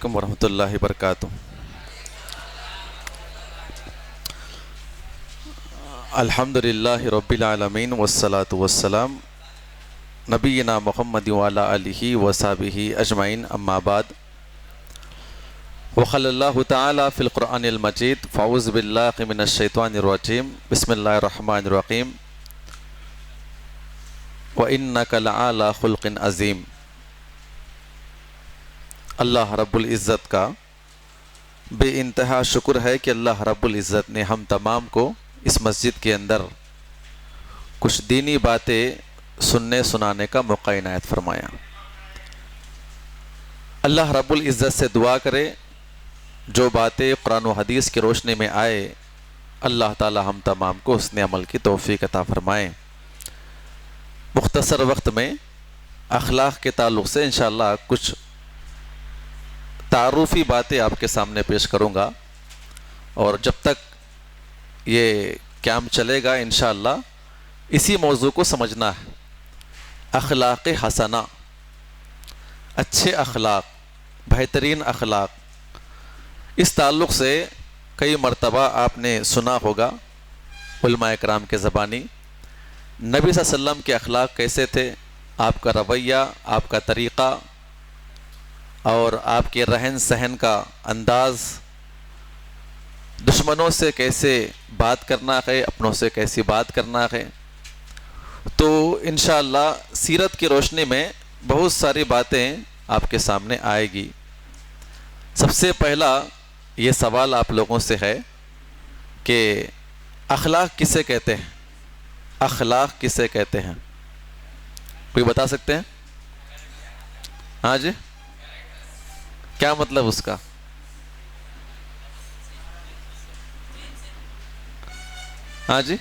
علیکم ورحمۃ اللہ وبرکاتہ۔ الحمد للہ رب العالمین والصلاة والسلام نبینا محمد وعلی آلہ وصحبہ اجمعین، اما بعد۔ وقال اللہ تعالی فی القرآن المجید فاعوذ باللہ من الشیطان الرجیم بسم اللہ الرحمن الرحیم وَإِنَّكَ لَعَلَىٰ خُلْقٍ عظیم۔ اللہ رب العزت کا بے انتہا شکر ہے کہ اللہ رب العزت نے ہم تمام کو اس مسجد کے اندر کچھ دینی باتیں سننے سنانے کا موقع عنایت فرمایا۔ اللہ رب العزت سے دعا کرے جو باتیں قرآن و حدیث کی روشنی میں آئے، اللہ تعالی ہم تمام کو حسن عمل کی توفیق عطا فرمائے۔ مختصر وقت میں اخلاق کے تعلق سے انشاءاللہ کچھ تعارفی باتیں آپ کے سامنے پیش کروں گا، اور جب تک یہ کیمپ چلے گا انشاءاللہ اسی موضوع کو سمجھنا ہے۔ اخلاق حسنہ، اچھے اخلاق، بہترین اخلاق، اس تعلق سے کئی مرتبہ آپ نے سنا ہوگا علماء کرام کے زبانی، نبی صلی اللہ علیہ وسلم کے اخلاق کیسے تھے، آپ کا رویہ، آپ کا طریقہ اور آپ کے رہن سہن کا انداز، دشمنوں سے کیسے بات کرنا ہے، اپنوں سے کیسی بات کرنا ہے۔ تو انشاءاللہ سیرت کی روشنی میں بہت ساری باتیں آپ کے سامنے آئے گی۔ سب سے پہلا یہ سوال آپ لوگوں سے ہے کہ اخلاق کسے کہتے ہیں؟ اخلاق کسے کہتے ہیں؟ کوئی بتا سکتے ہیں؟ ہاں جی، کیا مطلب اس کا؟ ہاں جی،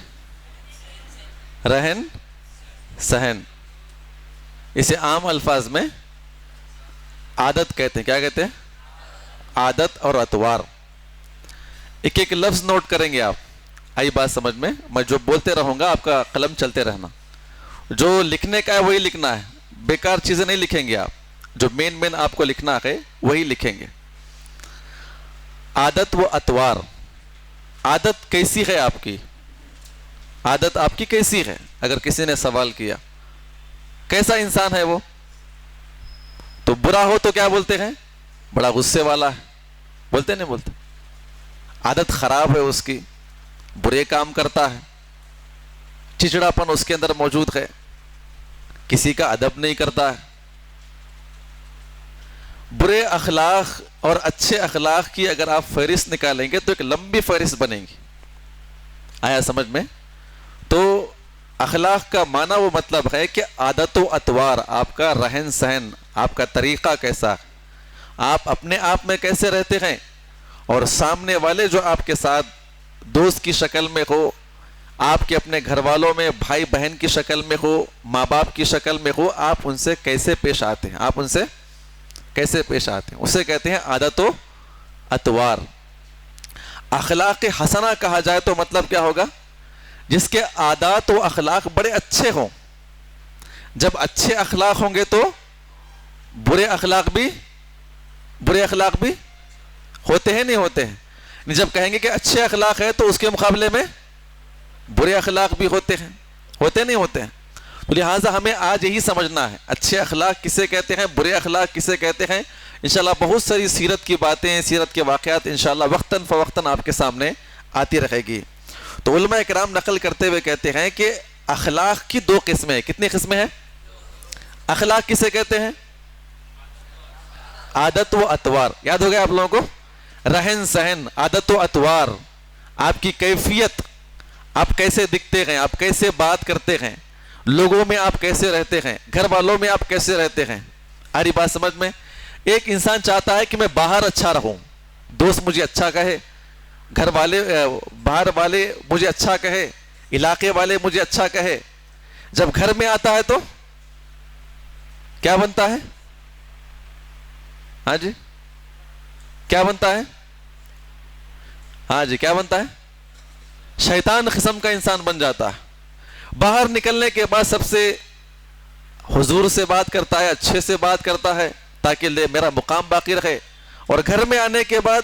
رہن سہن، اسے عام الفاظ میں عادت کہتے ہیں۔ کیا کہتے ہیں؟ عادت اور اطوار۔ ایک ایک لفظ نوٹ کریں گے آپ، آئی بات سمجھ میں؟ میں جو بولتے رہوں گا آپ کا قلم چلتے رہنا، جو لکھنے کا ہے وہی لکھنا ہے، بیکار چیزیں نہیں لکھیں گے آپ، جو مین آپ کو لکھنا ہے وہی لکھیں گے۔ عادت و اطوار۔ عادت کیسی ہے آپ کی؟ عادت آپ کی کیسی ہے؟ اگر کسی نے سوال کیا کیسا انسان ہے وہ، تو برا ہو تو کیا بولتے ہیں؟ بڑا غصے والا ہے، بولتے نہیں بولتے؟ عادت خراب ہے اس کی، برے کام کرتا ہے، چچڑاپن اس کے اندر موجود ہے، کسی کا ادب نہیں کرتا ہے۔ برے اخلاق اور اچھے اخلاق کی اگر آپ فہرست نکالیں گے تو ایک لمبی فہرست بنے گی۔ آیا سمجھ میں؟ تو اخلاق کا معنی وہ مطلب ہے کہ عادت و اطوار، آپ کا رہن سہن، آپ کا طریقہ کیسا، آپ اپنے آپ میں کیسے رہتے ہیں، اور سامنے والے جو آپ کے ساتھ دوست کی شکل میں ہو، آپ کے اپنے گھر والوں میں بھائی بہن کی شکل میں ہو، ماں باپ کی شکل میں ہو، آپ ان سے کیسے پیش آتے ہیں، آپ ان سے کیسے پیش آتے ہیں، اسے کہتے ہیں عادت و اطوار۔ اخلاق حسنہ کہا جائے تو مطلب کیا ہوگا؟ جس کے عادات و اخلاق بڑے اچھے ہوں۔ جب اچھے اخلاق ہوں گے تو برے اخلاق بھی ہوتے ہیں، نہیں ہوتے ہیں؟ جب کہیں گے کہ اچھے اخلاق ہے تو اس کے مقابلے میں برے اخلاق بھی ہوتے ہیں، ہوتے نہیں ہوتے ہیں؟ تو لہٰذا ہمیں آج یہی سمجھنا ہے اچھے اخلاق کسے کہتے ہیں، برے اخلاق کسے کہتے ہیں۔ انشاءاللہ بہت ساری سیرت کی باتیں، سیرت کے واقعات انشاءاللہ وقتاً فوقتاً آپ کے سامنے آتی رہے گی۔ تو علماء کرام نقل کرتے ہوئے کہتے ہیں کہ اخلاق کی دو قسمیں، کتنی قسمیں ہیں؟ اخلاق کسے کہتے ہیں؟ عادت و اطوار۔ یاد ہو گیا آپ لوگوں کو؟ رہن سہن، عادت و اطوار، آپ کی کیفیت، آپ کیسے دکھتے ہیں، آپ کیسے بات کرتے ہیں، لوگوں میں آپ کیسے رہتے ہیں، گھر والوں میں آپ کیسے رہتے ہیں۔ آری بات سمجھ میں؟ ایک انسان چاہتا ہے کہ میں باہر اچھا رہوں، دوست مجھے اچھا کہے، گھر والے، باہر والے مجھے اچھا کہے، علاقے والے مجھے اچھا کہے۔ جب گھر میں آتا ہے تو کیا بنتا ہے؟ ہاں جی، کیا بنتا ہے؟ ہاں جی، کیا بنتا ہے؟ شیطان قسم کا انسان بن جاتا ہے۔ باہر نکلنے کے بعد سب سے حضور سے بات کرتا ہے، اچھے سے بات کرتا ہے تاکہ میرا مقام باقی رہے، اور گھر میں آنے کے بعد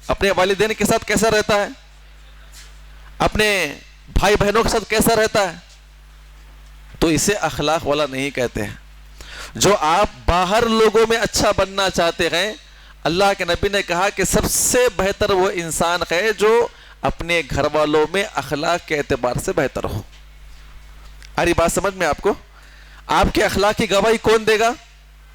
اپنے والدین کے ساتھ کیسا رہتا ہے, اپنے بھائی بہنوں کے ساتھ کیسا رہتا ہے, تو اسے اخلاق والا نہیں کہتے ہیں. جو آپ باہر لوگوں میں اچھا بننا چاہتے ہیں, اللہ کے نبی نے کہا کہ سب سے بہتر وہ انسان ہے جو اپنے گھر والوں میں اخلاق کے اعتبار سے بہتر ہو. ارے بات سمجھ میں آپ کو؟ آپ کے اخلاق کی گواہی کون دے گا؟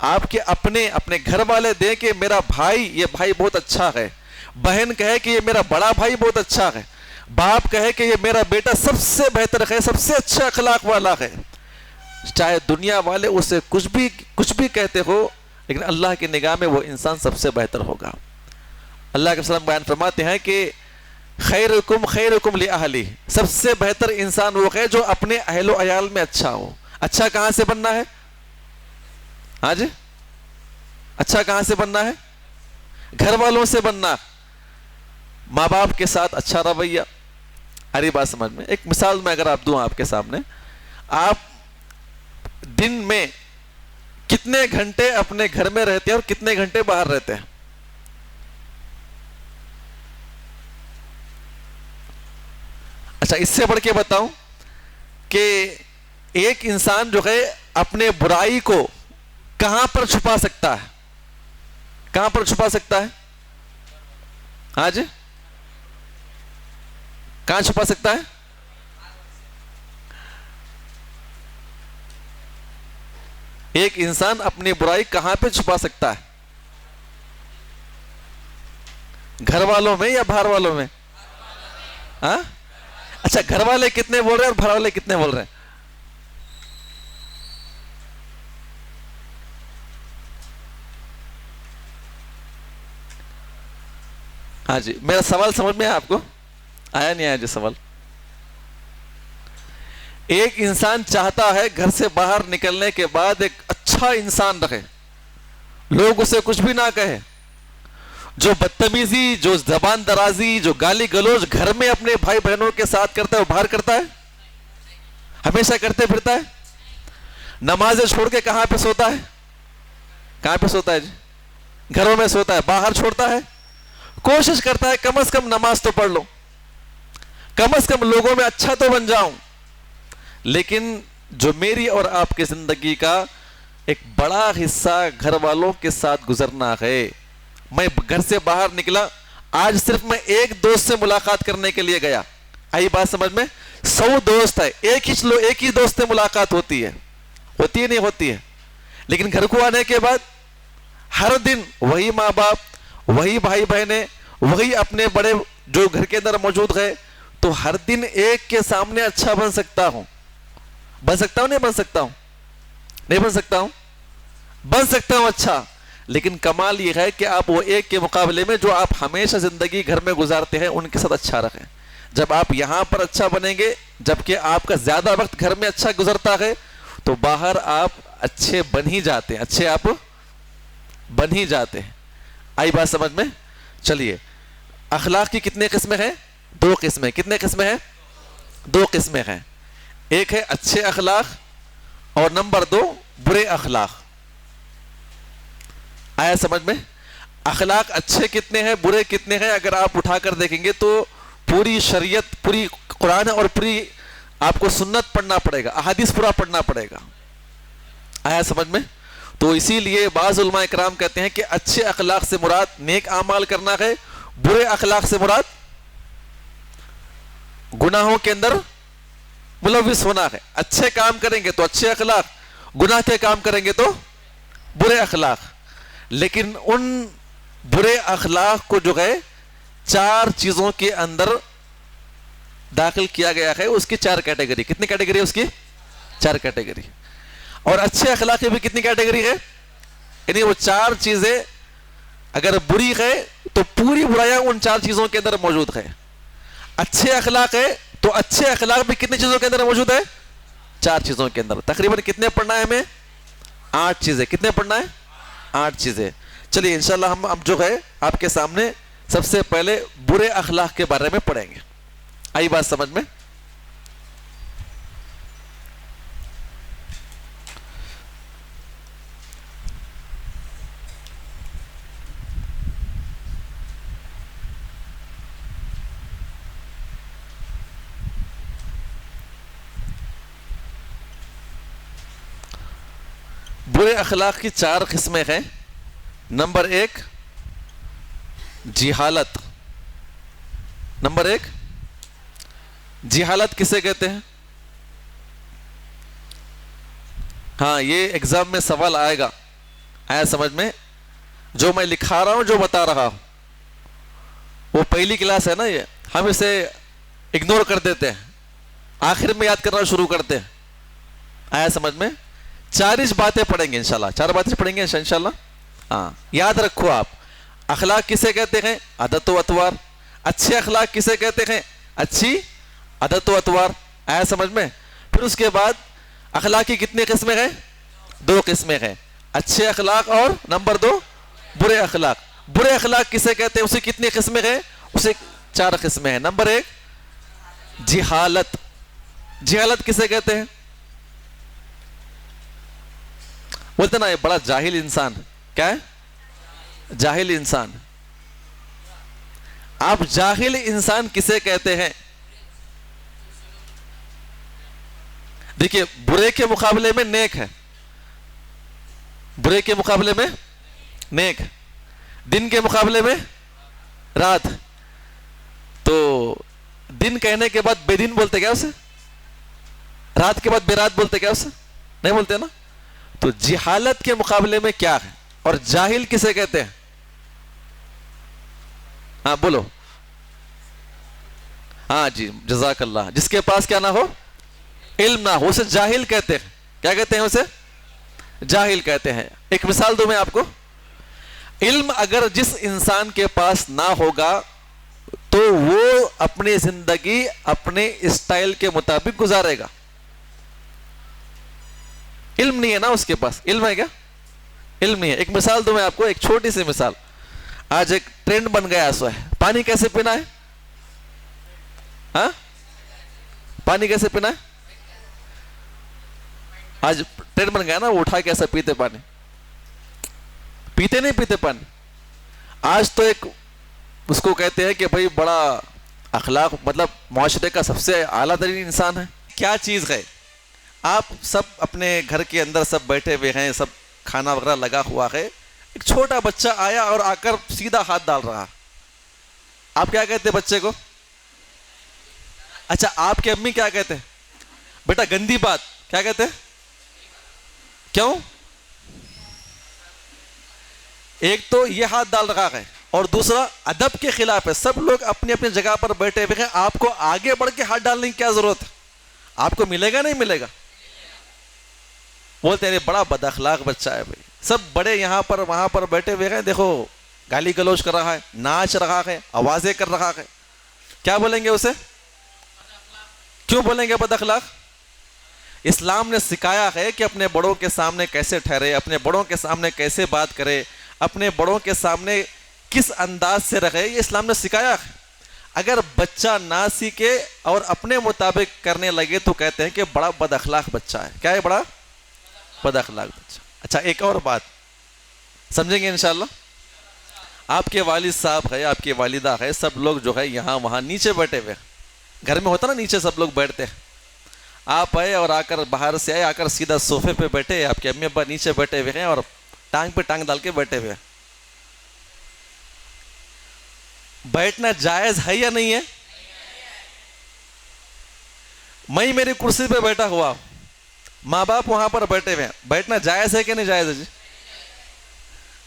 آپ کے اپنے گھر والے دیں کہ میرا بھائی, یہ بھائی بہت اچھا ہے, بہن کہے کہ یہ میرا بڑا بھائی بہت اچھا ہے, باپ کہے کہ یہ میرا بیٹا سب سے بہتر ہے, سب سے اچھا اخلاق والا ہے. چاہے دنیا والے اسے کچھ بھی کہتے ہو, لیکن اللہ کی نگاہ میں وہ انسان سب سے بہتر ہوگا. اللہ کے وسلم بیان فرماتے ہیں کہ خیرکم خیرکم لأہلہ, سب سے بہتر انسان وہ ہے جو اپنے اہل و عیال میں اچھا ہو. اچھا کہاں سے بننا ہے؟ ہاں جی, اچھا کہاں سے بننا ہے؟ گھر والوں سے بننا, ماں باپ کے ساتھ اچھا رویہ. ارے بات سمجھ میں؟ ایک مثال میں اگر آپ دوں آپ کے سامنے, آپ دن میں کتنے گھنٹے اپنے گھر میں رہتے ہیں اور کتنے گھنٹے باہر رہتے ہیں؟ اچھا, اس سے بڑھ کے بتاؤں کہ ایک انسان جو ہے اپنے برائی کو کہاں پر چھپا سکتا ہے؟ کہاں پر چھپا سکتا ہے؟ ہاں جی, کہاں چھپا سکتا ہے؟ ایک انسان اپنی برائی کہاں پہ چھپا سکتا ہے؟ گھر والوں میں یا باہر والوں میں؟ ہاں, اچھا, گھر والے کتنے بول رہے ہیں اور باہر والے کتنے بول رہے ہیں؟ ہاں جی, میرا سوال سمجھ میں آپ کو آیا نہیں آیا جی سوال؟ ایک انسان چاہتا ہے گھر سے باہر نکلنے کے بعد ایک اچھا انسان رہے, لوگ اسے کچھ بھی نہ کہے. جو بدتمیزی, جو زبان درازی, جو گالی گلوچ گھر میں اپنے بھائی بہنوں کے ساتھ کرتا ہے وہ باہر کرتا ہے؟ ہمیشہ کرتے پھرتا ہے. نمازیں چھوڑ کے کہاں پہ سوتا ہے؟ کہاں پہ سوتا ہے جی؟ گھروں میں سوتا ہے. باہر چھوڑتا ہے؟ کوشش کرتا ہے کم از کم نماز تو پڑھ لو, کم از کم لوگوں میں اچھا تو بن جاؤں. لیکن جو میری اور آپ کی زندگی کا ایک بڑا حصہ گھر والوں کے ساتھ گزرنا ہے. میں گھر سے باہر نکلا, آج صرف میں ایک دوست سے ملاقات کرنے کے لیے گیا. آئی بات سمجھ میں؟ 100 دوست ہے, ایک ہی دوست سے ملاقات ہوتی ہے نہیں ہوتی ہے. لیکن گھر کو آنے کے بعد ہر دن وہی ماں باپ, وہی بھائی بہنیں, وہی اپنے بڑے جو گھر کے اندر موجود ہے, تو ہر دن ایک کے سامنے اچھا بن سکتا ہوں. بن سکتا ہوں نہیں بن سکتا ہوں؟ نہیں بن سکتا ہوں؟ بن سکتا ہوں. اچھا, لیکن کمال یہ ہے کہ آپ وہ ایک کے مقابلے میں جو آپ ہمیشہ زندگی گھر میں گزارتے ہیں ان کے ساتھ اچھا رکھیں. جب آپ یہاں پر اچھا بنیں گے, جبکہ آپ کا زیادہ وقت گھر میں اچھا گزرتا ہے, تو باہر آپ اچھے بن ہی جاتے ہیں, اچھے آپ بن ہی جاتے ہیں. آئی بات سمجھ میں؟ چلیے, اخلاق کی کتنے قسمیں ہیں؟ 2 قسمیں. کتنے قسمیں ہیں؟ 2 قسمیں ہیں. ایک ہے اچھے اخلاق اور نمبر 2 برے اخلاق. آیا سمجھ میں؟ اخلاق اچھے کتنے ہیں, برے کتنے ہیں, اگر آپ اٹھا کر دیکھیں گے تو پوری شریعت, پوری قرآن اور پوری آپ کو سنت پڑھنا پڑے گا, احادیث پورا پڑھنا پڑے گا. آیا سمجھ میں؟ تو اسی لیے بعض علماء کرام کہتے ہیں کہ اچھے اخلاق سے مراد نیک اعمال کرنا ہے, برے اخلاق سے مراد گناہوں کے اندر ملوث ہونا ہے. اچھے کام کریں گے تو اچھے اخلاق, گناہ کے کام کریں گے تو برے اخلاق. لیکن ان برے اخلاق کو جو ہے 4 چیزوں کے اندر داخل کیا گیا ہے. اس کی 4 کیٹیگری. کتنی کیٹیگری ہے اس کی؟ 4 کیٹیگری. اور اچھے اخلاق کی بھی کتنی کیٹیگری ہے؟ یعنی وہ 4 چیزیں اگر بری ہے تو پوری برائیاں ان 4 چیزوں کے اندر موجود ہے. اچھے اخلاق ہے تو اچھے اخلاق بھی کتنی چیزوں کے اندر موجود ہے؟ 4 چیزوں کے اندر. تقریباً کتنے پڑھنا ہے ہمیں؟ 8 چیزیں. کتنے پڑھنا ہے؟ 8 چیزیں. چلیے انشاءاللہ ہم اب جو ہے آپ کے سامنے سب سے پہلے برے اخلاق کے بارے میں پڑھیں گے. آئی بات سمجھ میں؟ برے اخلاق کی 4 قسمیں ہیں. نمبر 1 جہالت. نمبر 1 جہالت کسے کہتے ہیں؟ ہاں یہ ایگزام میں سوال آئے گا. آیا سمجھ میں؟ جو میں لکھا رہا ہوں، جو بتا رہا ہوں، وہ پہلی کلاس ہے نا، یہ ہم اسے اگنور کر دیتے ہیں، آخر میں یاد کرنا شروع کرتے ہیں. آیا سمجھ میں؟ 4 باتیں پڑھیں گے انشاءاللہ. 4 باتیں پڑھیں گے انشاءاللہ. ہاں یاد رکھو آپ. اخلاق کسے کہتے ہیں؟ عادت و اطوار. اچھے اخلاق کسے کہتے ہیں؟ اچھی عادت و اطوار. آیا سمجھ میں؟ پھر اس کے بعد اخلاق کی کتنی قسمیں ہیں؟ 2 قسمیں ہیں، اچھے اخلاق اور نمبر 2 برے اخلاق. برے اخلاق کسے کہتے ہیں؟ اسے کتنی قسمیں ہیں؟ اسے 4 قسمیں ہیں. نمبر 1 جہالت. جہالت کسے کہتے ہیں؟ بولتے نا یہ بڑا جاہل انسان. کیا ہے؟ جاہل انسان. آپ جاہل انسان کسے کہتے ہیں؟ دیکھیے برے کے مقابلے میں نیک ہے، برے کے مقابلے میں نیک، دن کے مقابلے میں رات. تو دن کہنے کے بعد بے دن بولتے کیا اسے؟ رات کے بعد بے رات بولتے کیا اسے؟ نہیں بولتے نا. تو جہالت کے مقابلے میں کیا ہے؟ اور جاہل کسے کہتے ہیں؟ ہاں بولو. ہاں جی جزاک اللہ. جس کے پاس کیا نہ ہو؟ علم نہ ہو، اسے جاہل کہتے ہیں. کیا کہتے ہیں اسے؟ جاہل کہتے ہیں. ایک مثال دوں میں آپ کو. علم اگر جس انسان کے پاس نہ ہوگا تو وہ اپنی زندگی اپنے اسٹائل کے مطابق گزارے گا. علم نہیں ہے نا اس کے پاس. علم ہے کیا؟ علم نہیں ہے. ایک مثال دوں میں آپ کو، ایک چھوٹی سی مثال. آج ایک ٹرینڈ بن گیا سو ہے، پانی کیسے پینا ہے؟ ہاں پانی کیسے پینا ہے؟ آج ٹرینڈ بن گیا نا، وہ اٹھا کے ایسا پیتے پانی. پیتے نہیں پیتے پانی. آج تو ایک اس کو کہتے ہیں کہ بھائی بڑا اخلاق، مطلب معاشرے کا سب سے اعلیٰ ترین انسان ہے. کیا چیز ہے؟ آپ سب اپنے گھر کے اندر سب بیٹھے ہوئے ہیں، سب کھانا وغیرہ لگا ہوا ہے. ایک چھوٹا بچہ آیا اور آ کر سیدھا ہاتھ ڈال رہا. آپ کیا کہتے بچے کو؟ اچھا آپ کی امی کیا کہتے؟ بیٹا گندی بات. کیا کہتے؟ کیوں؟ ایک تو یہ ہاتھ ڈال رہا ہے اور دوسرا ادب کے خلاف ہے. سب لوگ اپنی اپنی جگہ پر بیٹھے ہوئے ہیں، آپ کو آگے بڑھ کے ہاتھ ڈالنے کی کیا ضرورت ہے؟ آپ کو ملے گا نہیں ملے گا؟ بولتے ہیں بڑا بد اخلاق بچہ ہے بھائی. سب بڑے یہاں پر وہاں پر بیٹھے ہوئے ہیں، دیکھو گالی گلوچ کر رہا ہے، ناچ رہا ہے، آوازیں کر رہا ہے. کیا بولیں گے اسے؟ کیوں بولیں گے بد اخلاق؟ اسلام نے سکھایا ہے کہ اپنے بڑوں کے سامنے کیسے ٹھہرے، اپنے بڑوں کے سامنے کیسے بات کرے، اپنے بڑوں کے سامنے کس انداز سے رہے. یہ اسلام نے سکھایا ہے. اگر بچہ نہ سیکھے اور اپنے مطابق کرنے لگے تو کہتے ہیں کہ بڑا بد اخلاق بچہ ہے. کیا ہے؟ بڑا بد اخلاق بچہ. اچھا ایک اور بات سمجھیں گے انشاءاللہ. آپ کے والد صاحب ہے، آپ کی والدہ ہے، سب لوگ جو ہے یہاں وہاں نیچے بیٹھے ہوئے. گھر میں ہوتا نا نیچے سب لوگ بیٹھتے ہیں. آپ آئے اور آ کر باہر سے آئے، آ کر سیدھا صوفے پہ بیٹھے، آپ کے امی ابا نیچے بیٹھے ہوئے ہیں اور ٹانگ پہ ٹانگ ڈال کے بیٹھے ہوئے. بیٹھنا جائز ہے یا نہیں ہے؟ میں میری کرسی پہ بیٹھا ہوا، ماں باپ وہاں پر بیٹھے ہوئے ہیں، بیٹھنا جائز ہے کہ نہیں جائز ہے جی؟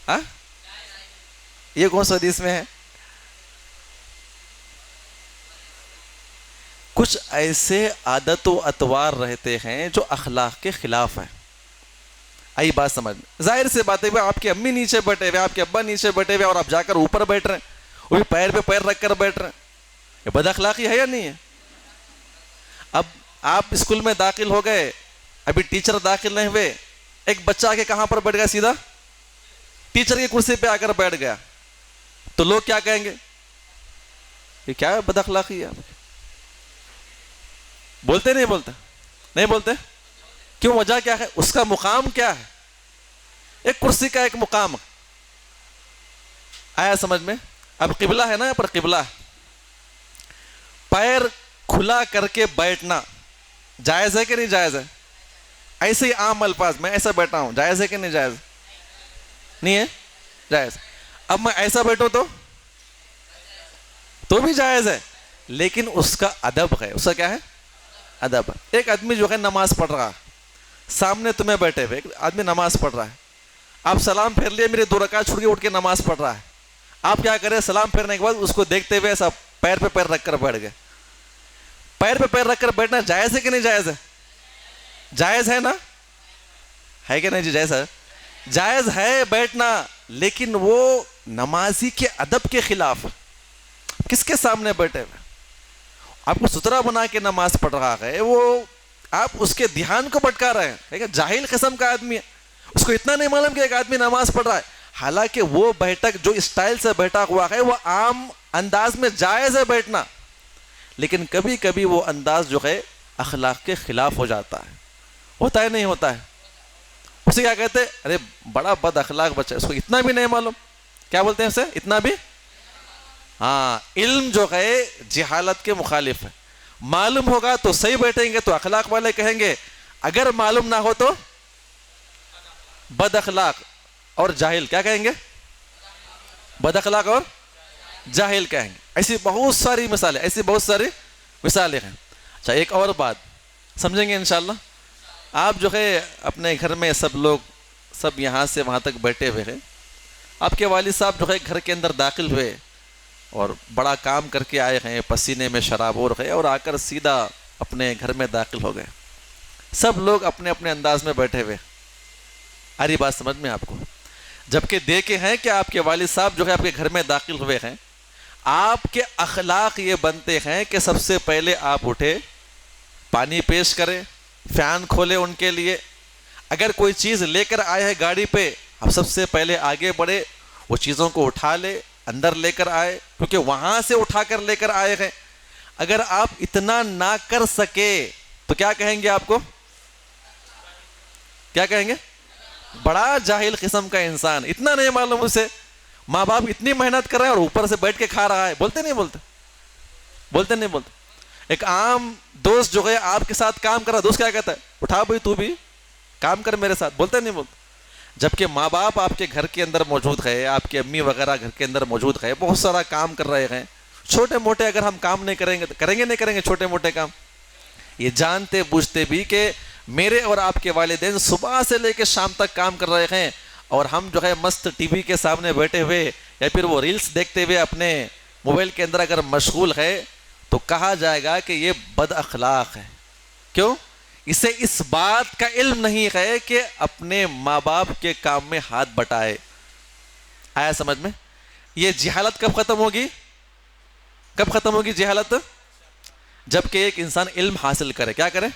ہاں یہ کون سا حدیث میں ہے؟ کچھ ایسے عادت و اطوار رہتے ہیں جو اخلاق کے خلاف ہیں. آئی بات سمجھ میں؟ ظاہر سے بات ہے، آپ کی امی نیچے بیٹھے ہوئے، آپ کے ابا نیچے بیٹھے ہوئے اور آپ جا کر اوپر بیٹھ رہے ہیں، وہ بھی پیر پہ پیر رکھ کر بیٹھ رہے ہیں. یہ بد اخلاقی ہے یا نہیں ہے؟ اب آپ اسکول میں داخل ہو گئے، ابھی ٹیچر داخل نہیں ہوئے، ایک بچہ آ کے کہاں پر بیٹھ گیا؟ سیدھا ٹیچر کی کرسی پہ آ کر بیٹھ گیا. تو لوگ کیا کہیں گے؟ یہ کیا ہے؟ بد اخلاقی ہے. بولتے نہیں بولتے؟ نہیں بولتے. کیوں؟ وجہ کیا ہے؟ اس کا مقام کیا ہے؟ ایک کرسی کا ایک مقام. آیا سمجھ میں؟ اب قبلہ ہے نا، یہاں پر قبلہ ہے، پیر کھلا کر کے بیٹھنا جائز ہے کہ نہیں جائز ہے؟ ایسے ہی عام الفاظ، میں ایسا بیٹھا ہوں، جائز ہے کہ نہیں جائز؟ نہیں ہے جائز. اب میں ایسا بیٹھوں تو بھی جائز ہے، لیکن اس کا ادب ہے. اس کا کیا ہے؟ ادب. ایک آدمی جو ہے نماز پڑھ رہا، سامنے تمہیں بیٹھے ہوئے ایک آدمی نماز پڑھ رہا ہے، آپ سلام پھیر لیے، میرے 2 رکعت چھوڑ کے اٹھ کے نماز پڑھ رہا ہے. آپ کیا کریں؟ سلام پھیرنے کے بعد اس کو دیکھتے ہوئے ایسا پیر پہ پیر رکھ کر بیٹھ گئے. پیر پہ پیر رکھ کر بیٹھنا جائز ہے کہ نہیں جائز ہے؟ جائز ہے نا؟ ہے کہ نہیں جی؟ جائز ہے. جائز ہے بیٹھنا، لیکن وہ نمازی کے ادب کے خلاف. کس کے سامنے بیٹھے ہوئے؟ آپ کو سترا بنا کے نماز پڑھ رہا ہے، وہ آپ اس کے دھیان کو بھٹکا رہے ہیں. جاہل قسم کا آدمی ہے، اس کو اتنا نہیں معلوم کہ ایک آدمی نماز پڑھ رہا ہے. حالانکہ وہ بیٹھک جو اسٹائل سے بیٹھا ہوا ہے وہ عام انداز میں جائز ہے بیٹھنا، لیکن کبھی کبھی وہ انداز جو ہے اخلاق کے خلاف ہو جاتا ہے. ہوتا ہے نہیں ہوتا ہے؟ اسے کیا کہتے ہیں؟ ارے بڑا بد اخلاق بچہ، اس کو اتنا بھی نہیں معلوم. کیا بولتے ہیں اسے؟ اتنا بھی. ہاں، علم جو ہے جہالت کے مخالف ہے. معلوم ہوگا تو صحیح بیٹھیں گے تو اخلاق والے کہیں گے، اگر معلوم نہ ہو تو بد اخلاق اور جاہل کیا کہیں گے؟ بد اخلاق اور جاہل کہیں گے. ایسی بہت ساری مثالیں ہیں. اچھا، ایک اور بات سمجھیں گے انشاءاللہ. آپ جو ہے اپنے گھر میں سب لوگ سب یہاں سے وہاں تک بیٹھے ہوئے ہیں، آپ کے والد صاحب جو ہے گھر کے اندر داخل ہوئے اور بڑا کام کر کے آئے ہیں، پسینے میں شرابور ہے، اور آ کر سیدھا اپنے گھر میں داخل ہو گئے. سب لوگ اپنے اپنے انداز میں بیٹھے ہوئے. آ رہی بات سمجھ میں آپ کو؟ جبکہ دیکھے ہیں کہ آپ کے والد صاحب جو ہے آپ کے گھر میں داخل ہوئے ہیں، آپ کے اخلاق یہ بنتے ہیں کہ سب سے پہلے آپ اٹھے، پانی پیش کریں، فین کھولے ان کے لیے. اگر کوئی چیز لے کر آئے ہیں گاڑی پہ، آپ سب سے پہلے آگے بڑھے، وہ چیزوں کو اٹھا لے، اندر لے کر آئے، کیونکہ وہاں سے اٹھا کر لے کر آئے ہیں. اگر آپ اتنا نہ کر سکے تو کیا کہیں گے؟ آپ کو کیا کہیں گے؟ بڑا جاہل قسم کا انسان، اتنا نہیں معلوم اسے. ماں باپ اتنی محنت کر رہے ہیں اور اوپر سے بیٹھ کے کھا رہا ہے. بولتے نہیں بولتے. ایک عام دوست جو ہے آپ کے ساتھ کام کر رہا، دوست کیا کہتا ہے؟ اٹھا بھائی تو بھی کام کر میرے ساتھ. بولتے نہیں بولتے. جبکہ ماں باپ آپ کے گھر کے اندر موجود ہے، آپ کی امی وغیرہ گھر کے اندر موجود ہے، بہت سارا کام کر رہے ہیں. چھوٹے موٹے اگر ہم کام نہیں کریں گے تو نہیں کریں گے چھوٹے موٹے کام. یہ جانتے بوجھتے بھی کہ میرے اور آپ کے والدین صبح سے لے کے شام تک کام کر رہے ہیں، اور ہم جو ہے مست ٹی وی کے سامنے بیٹھے ہوئے یا پھر وہ ریلز دیکھتے ہوئے اپنے موبائل کے اندر اگر مشغول ہے تو کہا جائے گا کہ یہ بد اخلاق ہے. کیوں؟ اسے اس بات کا علم نہیں ہے کہ اپنے ماں باپ کے کام میں ہاتھ بٹائے. آیا سمجھ میں؟ یہ جہالت کب ختم ہوگی؟ جہالت جبکہ ایک انسان علم حاصل کرے. کیا کرے؟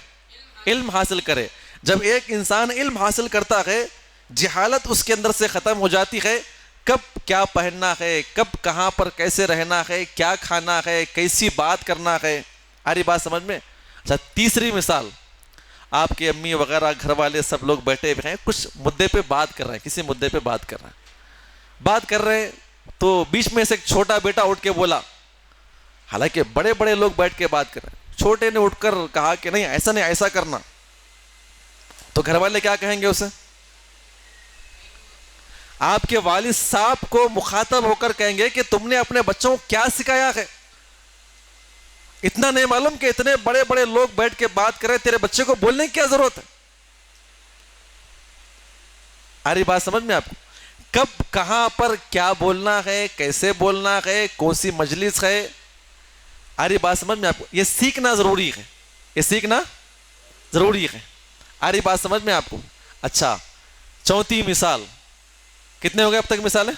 علم حاصل کرے. جب ایک انسان علم حاصل کرتا ہے، جہالت اس کے اندر سے ختم ہو جاتی ہے. کب کیا پہننا ہے، کب کہاں پر کیسے رہنا ہے، کیا کھانا ہے، کیسی بات کرنا ہے. آری بات سمجھ میں؟ اچھا، تیسری مثال، آپ کے امی وغیرہ گھر والے سب لوگ بیٹھے ہوئے ہیں، کچھ مدے پہ بات کر رہے ہیں، کسی مدے پہ بات کر رہے ہیں تو بیچ میں سے ایک چھوٹا بیٹا اٹھ کے بولا. حالانکہ بڑے بڑے لوگ بیٹھ کے بات کر رہے ہیں، چھوٹے نے اٹھ کر کہا کہ نہیں ایسا نہیں، ایسا کرنا. تو گھر والے کیا کہیں گے اسے؟ آپ کے والد صاحب کو مخاطب ہو کر کہیں گے کہ تم نے اپنے بچوں کو کیا سکھایا ہے؟ اتنا نہیں معلوم کہ اتنے بڑے بڑے لوگ بیٹھ کے بات کریں، تیرے بچے کو بولنے کی کیا ضرورت ہے؟ آ رہی بات سمجھ میں آپ کو؟ کب کہاں پر کیا بولنا ہے، کیسے بولنا ہے، کون سی مجلس ہے. آ رہی بات سمجھ میں آپ کو؟ یہ سیکھنا ضروری ہے. آ رہی بات سمجھ میں آپ کو؟ اچھا، چوتھی مثال. کتنے ہو گئے اب تک مثالیں؟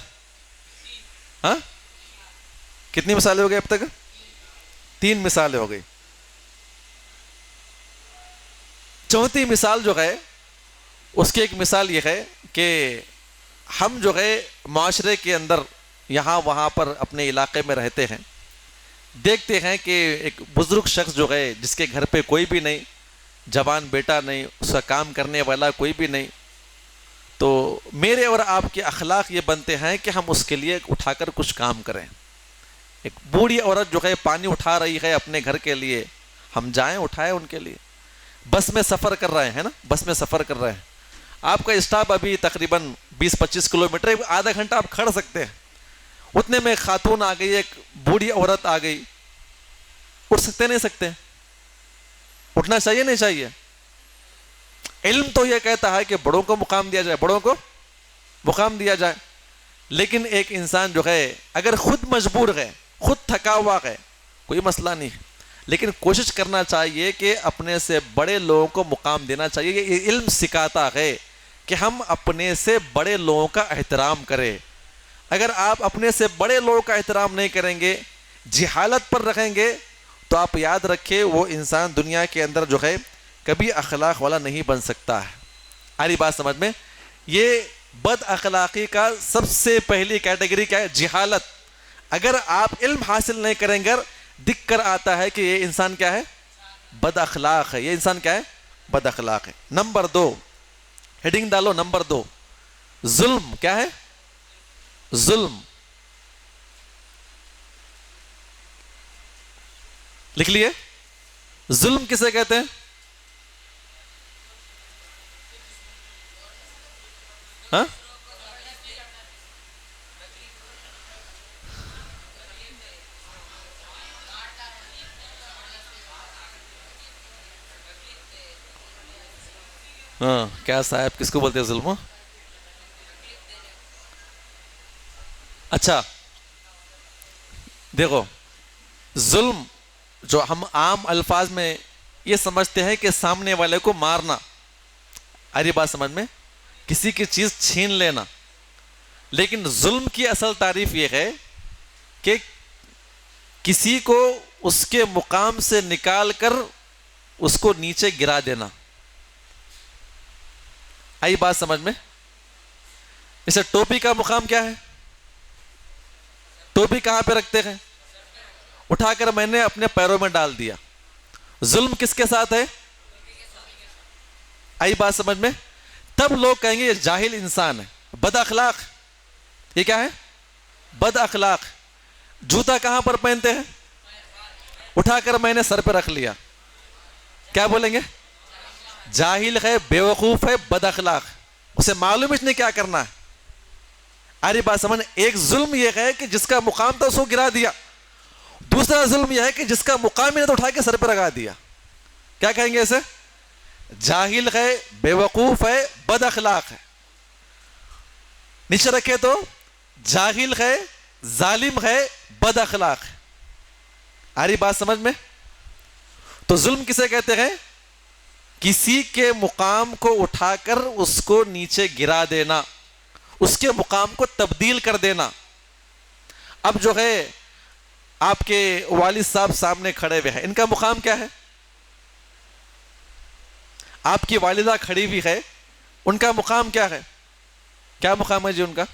ہاں، کتنی مثالیں ہو گئی اب تک؟ 3 مثالیں ہو گئی. چوتھی مثال جو ہے اس کی ایک مثال یہ ہے کہ ہم جو ہے معاشرے کے اندر یہاں وہاں پر اپنے علاقے میں رہتے ہیں، دیکھتے ہیں کہ ایک بزرگ شخص جو ہے جس کے گھر پہ کوئی بھی نہیں، جوان بیٹا نہیں، اس کا کام کرنے والا کوئی بھی نہیں، تو میرے اور آپ کے اخلاق یہ بنتے ہیں کہ ہم اس کے لیے اٹھا کر کچھ کام کریں. ایک بوڑھی عورت جو ہے پانی اٹھا رہی ہے اپنے گھر کے لیے، ہم جائیں اٹھائیں ان کے لیے. بس میں سفر کر رہے ہیں نا، بس میں سفر کر رہے ہیں، آپ کا اسٹاپ ابھی تقریباً 20-25 کلومیٹر، آدھا گھنٹہ آپ کھڑ سکتے ہیں، اتنے میں ایک خاتون آ گئی، ایک بوڑھی عورت آ گئی، اٹھ سکتے نہیں سکتے؟ اٹھنا چاہیے نہیں چاہیے؟ علم تو یہ کہتا ہے کہ بڑوں کو مقام دیا جائے، بڑوں کو مقام دیا جائے، لیکن ایک انسان جو ہے اگر خود مجبور ہے، خود تھکا ہوا ہے، کوئی مسئلہ نہیں ہے، لیکن کوشش کرنا چاہیے کہ اپنے سے بڑے لوگوں کو مقام دینا چاہیے۔ یہ علم سکھاتا ہے کہ ہم اپنے سے بڑے لوگوں کا احترام کریں۔ اگر آپ اپنے سے بڑے لوگوں کا احترام نہیں کریں گے، جہالت پر رکھیں گے، تو آپ یاد رکھیں وہ انسان دنیا کے اندر جو ہے کبھی اخلاق والا نہیں بن سکتا ہے۔ آری بات سمجھ میں؟ یہ بد اخلاقی کا سب سے پہلی کیٹیگری کیا ہے؟ جہالت۔ اگر آپ علم حاصل نہیں کریں گے، دکھ کر آتا ہے کہ یہ انسان کیا ہے؟ بد اخلاق ہے۔ یہ انسان کیا ہے؟ بد اخلاق ہے۔ نمبر 2، ہیڈنگ ڈالو، نمبر 2، ظلم۔ کیا ہے؟ ظلم۔ لکھ لیے؟ ظلم کسے کہتے ہیں؟ ہاں؟ ہاں کیا صاحب کس کو بولتے ہیں ظلم؟ اچھا دیکھو، ظلم جو ہم عام الفاظ میں یہ سمجھتے ہیں کہ سامنے والے کو مارنا، آری بات سمجھ میں؟ کسی کی چیز چھین لینا، لیکن ظلم کی اصل تعریف یہ ہے کہ کسی کو اس کے مقام سے نکال کر اس کو نیچے گرا دینا۔ آئی بات سمجھ میں؟ جیسے ٹوپی کا مقام کیا ہے؟ ٹوپی کہاں پہ رکھتے ہیں؟ اٹھا کر میں نے اپنے پیروں میں ڈال دیا۔ ظلم کس کے ساتھ ہے؟ آئی بات سمجھ میں؟ تب لوگ کہیں گے یہ جاہل انسان ہے، بد اخلاق۔ یہ کیا ہے؟ بد اخلاق۔ جوتا کہاں پر پہنتے ہیں؟ اٹھا کر میں نے سر پہ رکھ لیا، کیا بولیں گے؟ جاہل ہے، بیوقوف ہے، بد اخلاق، اسے معلوم اس نے کیا کرنا ہے۔ آری بات سمجھ؟ ایک ظلم یہ ہے کہ جس کا مقام تھا اس کو گرا دیا، دوسرا ظلم یہ ہے کہ جس کا مقام ہے تو اٹھا کے سر پہ لگا دیا۔ کیا کہیں گے اسے؟ جاہل ہے، بیوقوف ہے، بد اخلاق ہے۔ نیچے رکھے تو جاہل ہے، ظالم ہے، بد اخلاق ہے۔ آری بات سمجھ میں؟ تو ظلم کسے کہتے ہیں؟ کسی کے مقام کو اٹھا کر اس کو نیچے گرا دینا، اس کے مقام کو تبدیل کر دینا۔ اب جو ہے آپ کے والد صاحب سامنے کھڑے ہوئے ہیں، ان کا مقام کیا ہے؟ آپ کی والدہ کھڑی ہوئی ہے، ان کا مقام کیا ہے؟ کیا مقام ہے جی ان کا؟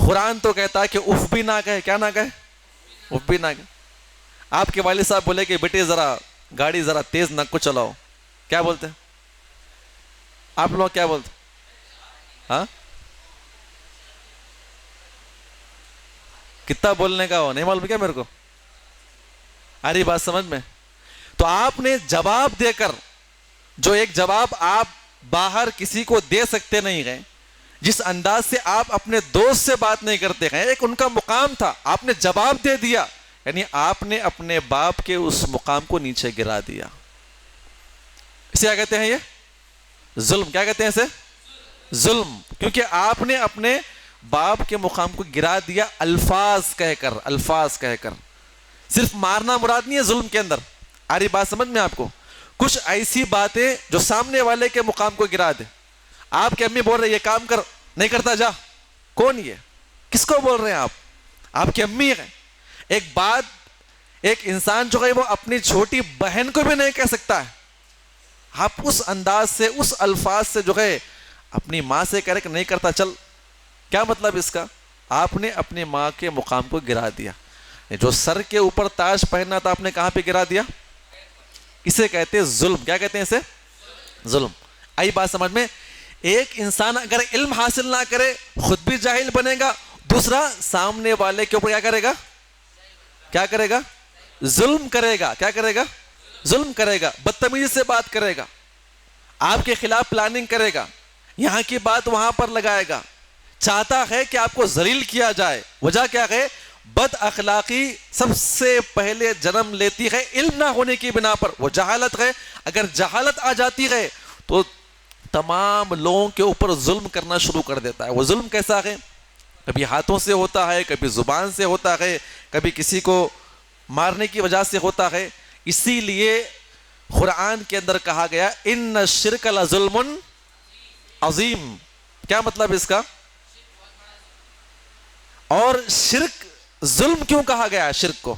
قرآن تو کہتا ہے کہ اف بھی نہ کہے، کیا نہ کہے؟ اف بھی نہ کہے۔ آپ کے والد صاحب بولے کہ بیٹے ذرا گاڑی ذرا تیز نہ کو چلاؤ، کیا بولتے ہیں؟ آپ لوگ کیا بولتے؟ ہاں کتنا بولنے کا ہو نہیں معلوم کیا میرے کو؟ ارے بات سمجھ میں؟ تو آپ نے جواب دے کر، جو ایک جواب آپ باہر کسی کو دے سکتے نہیں گئے، جس انداز سے آپ اپنے دوست سے بات نہیں کرتے ہیں، ایک ان کا مقام تھا، آپ نے جواب دے دیا، یعنی آپ نے اپنے باپ کے اس مقام کو نیچے گرا دیا۔ اسے کیا کہتے ہیں؟ یہ ظلم۔ کیا کہتے ہیں اسے؟ ظلم۔ کیونکہ آپ نے اپنے باپ کے مقام کو گرا دیا الفاظ کہہ کر، الفاظ کہہ کر۔ صرف مارنا مراد نہیں ہے ظلم کے اندر۔ آ رہی بات سمجھ میں آپ کو؟ کچھ ایسی باتیں جو سامنے والے کے مقام کو گرا دے۔ آپ کی امی بول رہے یہ کام کر، نہیں کرتا، جا۔ کون یہ؟ کس کو بول رہے ہیں آپ؟ آپ کی امی ہے۔ ایک بات ایک انسان جو ہے وہ اپنی چھوٹی بہن کو بھی نہیں کہہ سکتا ہے، آپ اس انداز سے، اس الفاظ سے جو ہے اپنی ماں سے کہہ رہے کہ نہیں کرتا، چل۔ کیا مطلب اس کا؟ آپ نے اپنی ماں کے مقام کو گرا دیا۔ جو سر کے اوپر تاج پہننا تھا آپ نے کہاں پہ گرا دیا؟ اسے کہتے ہیں ظلم۔ کیا کہتے ہیں اسے؟ ظلم۔ آئی بات سمجھ میں؟ ایک انسان اگر علم حاصل نہ کرے خود بھی جاہل بنے گا، دوسرا سامنے والے کے اوپر کیا کرے گا؟ کیا کرے گا؟ ظلم کرے گا۔ کیا کرے گا؟ ظلم کرے گا، بدتمیزی سے بات کرے گا، آپ کے خلاف پلاننگ کرے گا، یہاں کی بات وہاں پر لگائے گا، چاہتا ہے کہ آپ کو ذلیل کیا جائے۔ وجہ کیا ہے؟ بد اخلاقی سب سے پہلے جنم لیتی ہے علم نہ ہونے کی بنا پر، وہ جہالت ہے۔ اگر جہالت آ جاتی ہے تو تمام لوگوں کے اوپر ظلم کرنا شروع کر دیتا ہے۔ وہ ظلم کیسا ہے؟ کبھی ہاتھوں سے ہوتا ہے، کبھی زبان سے ہوتا ہے، کبھی کسی کو مارنے کی وجہ سے ہوتا ہے۔ اسی لیے قرآن کے اندر کہا گیا ان الشرک لظلم عظیم۔ کیا مطلب اس کا؟ اور شرک ظلم کیوں کہا گیا ہے؟ شرک کو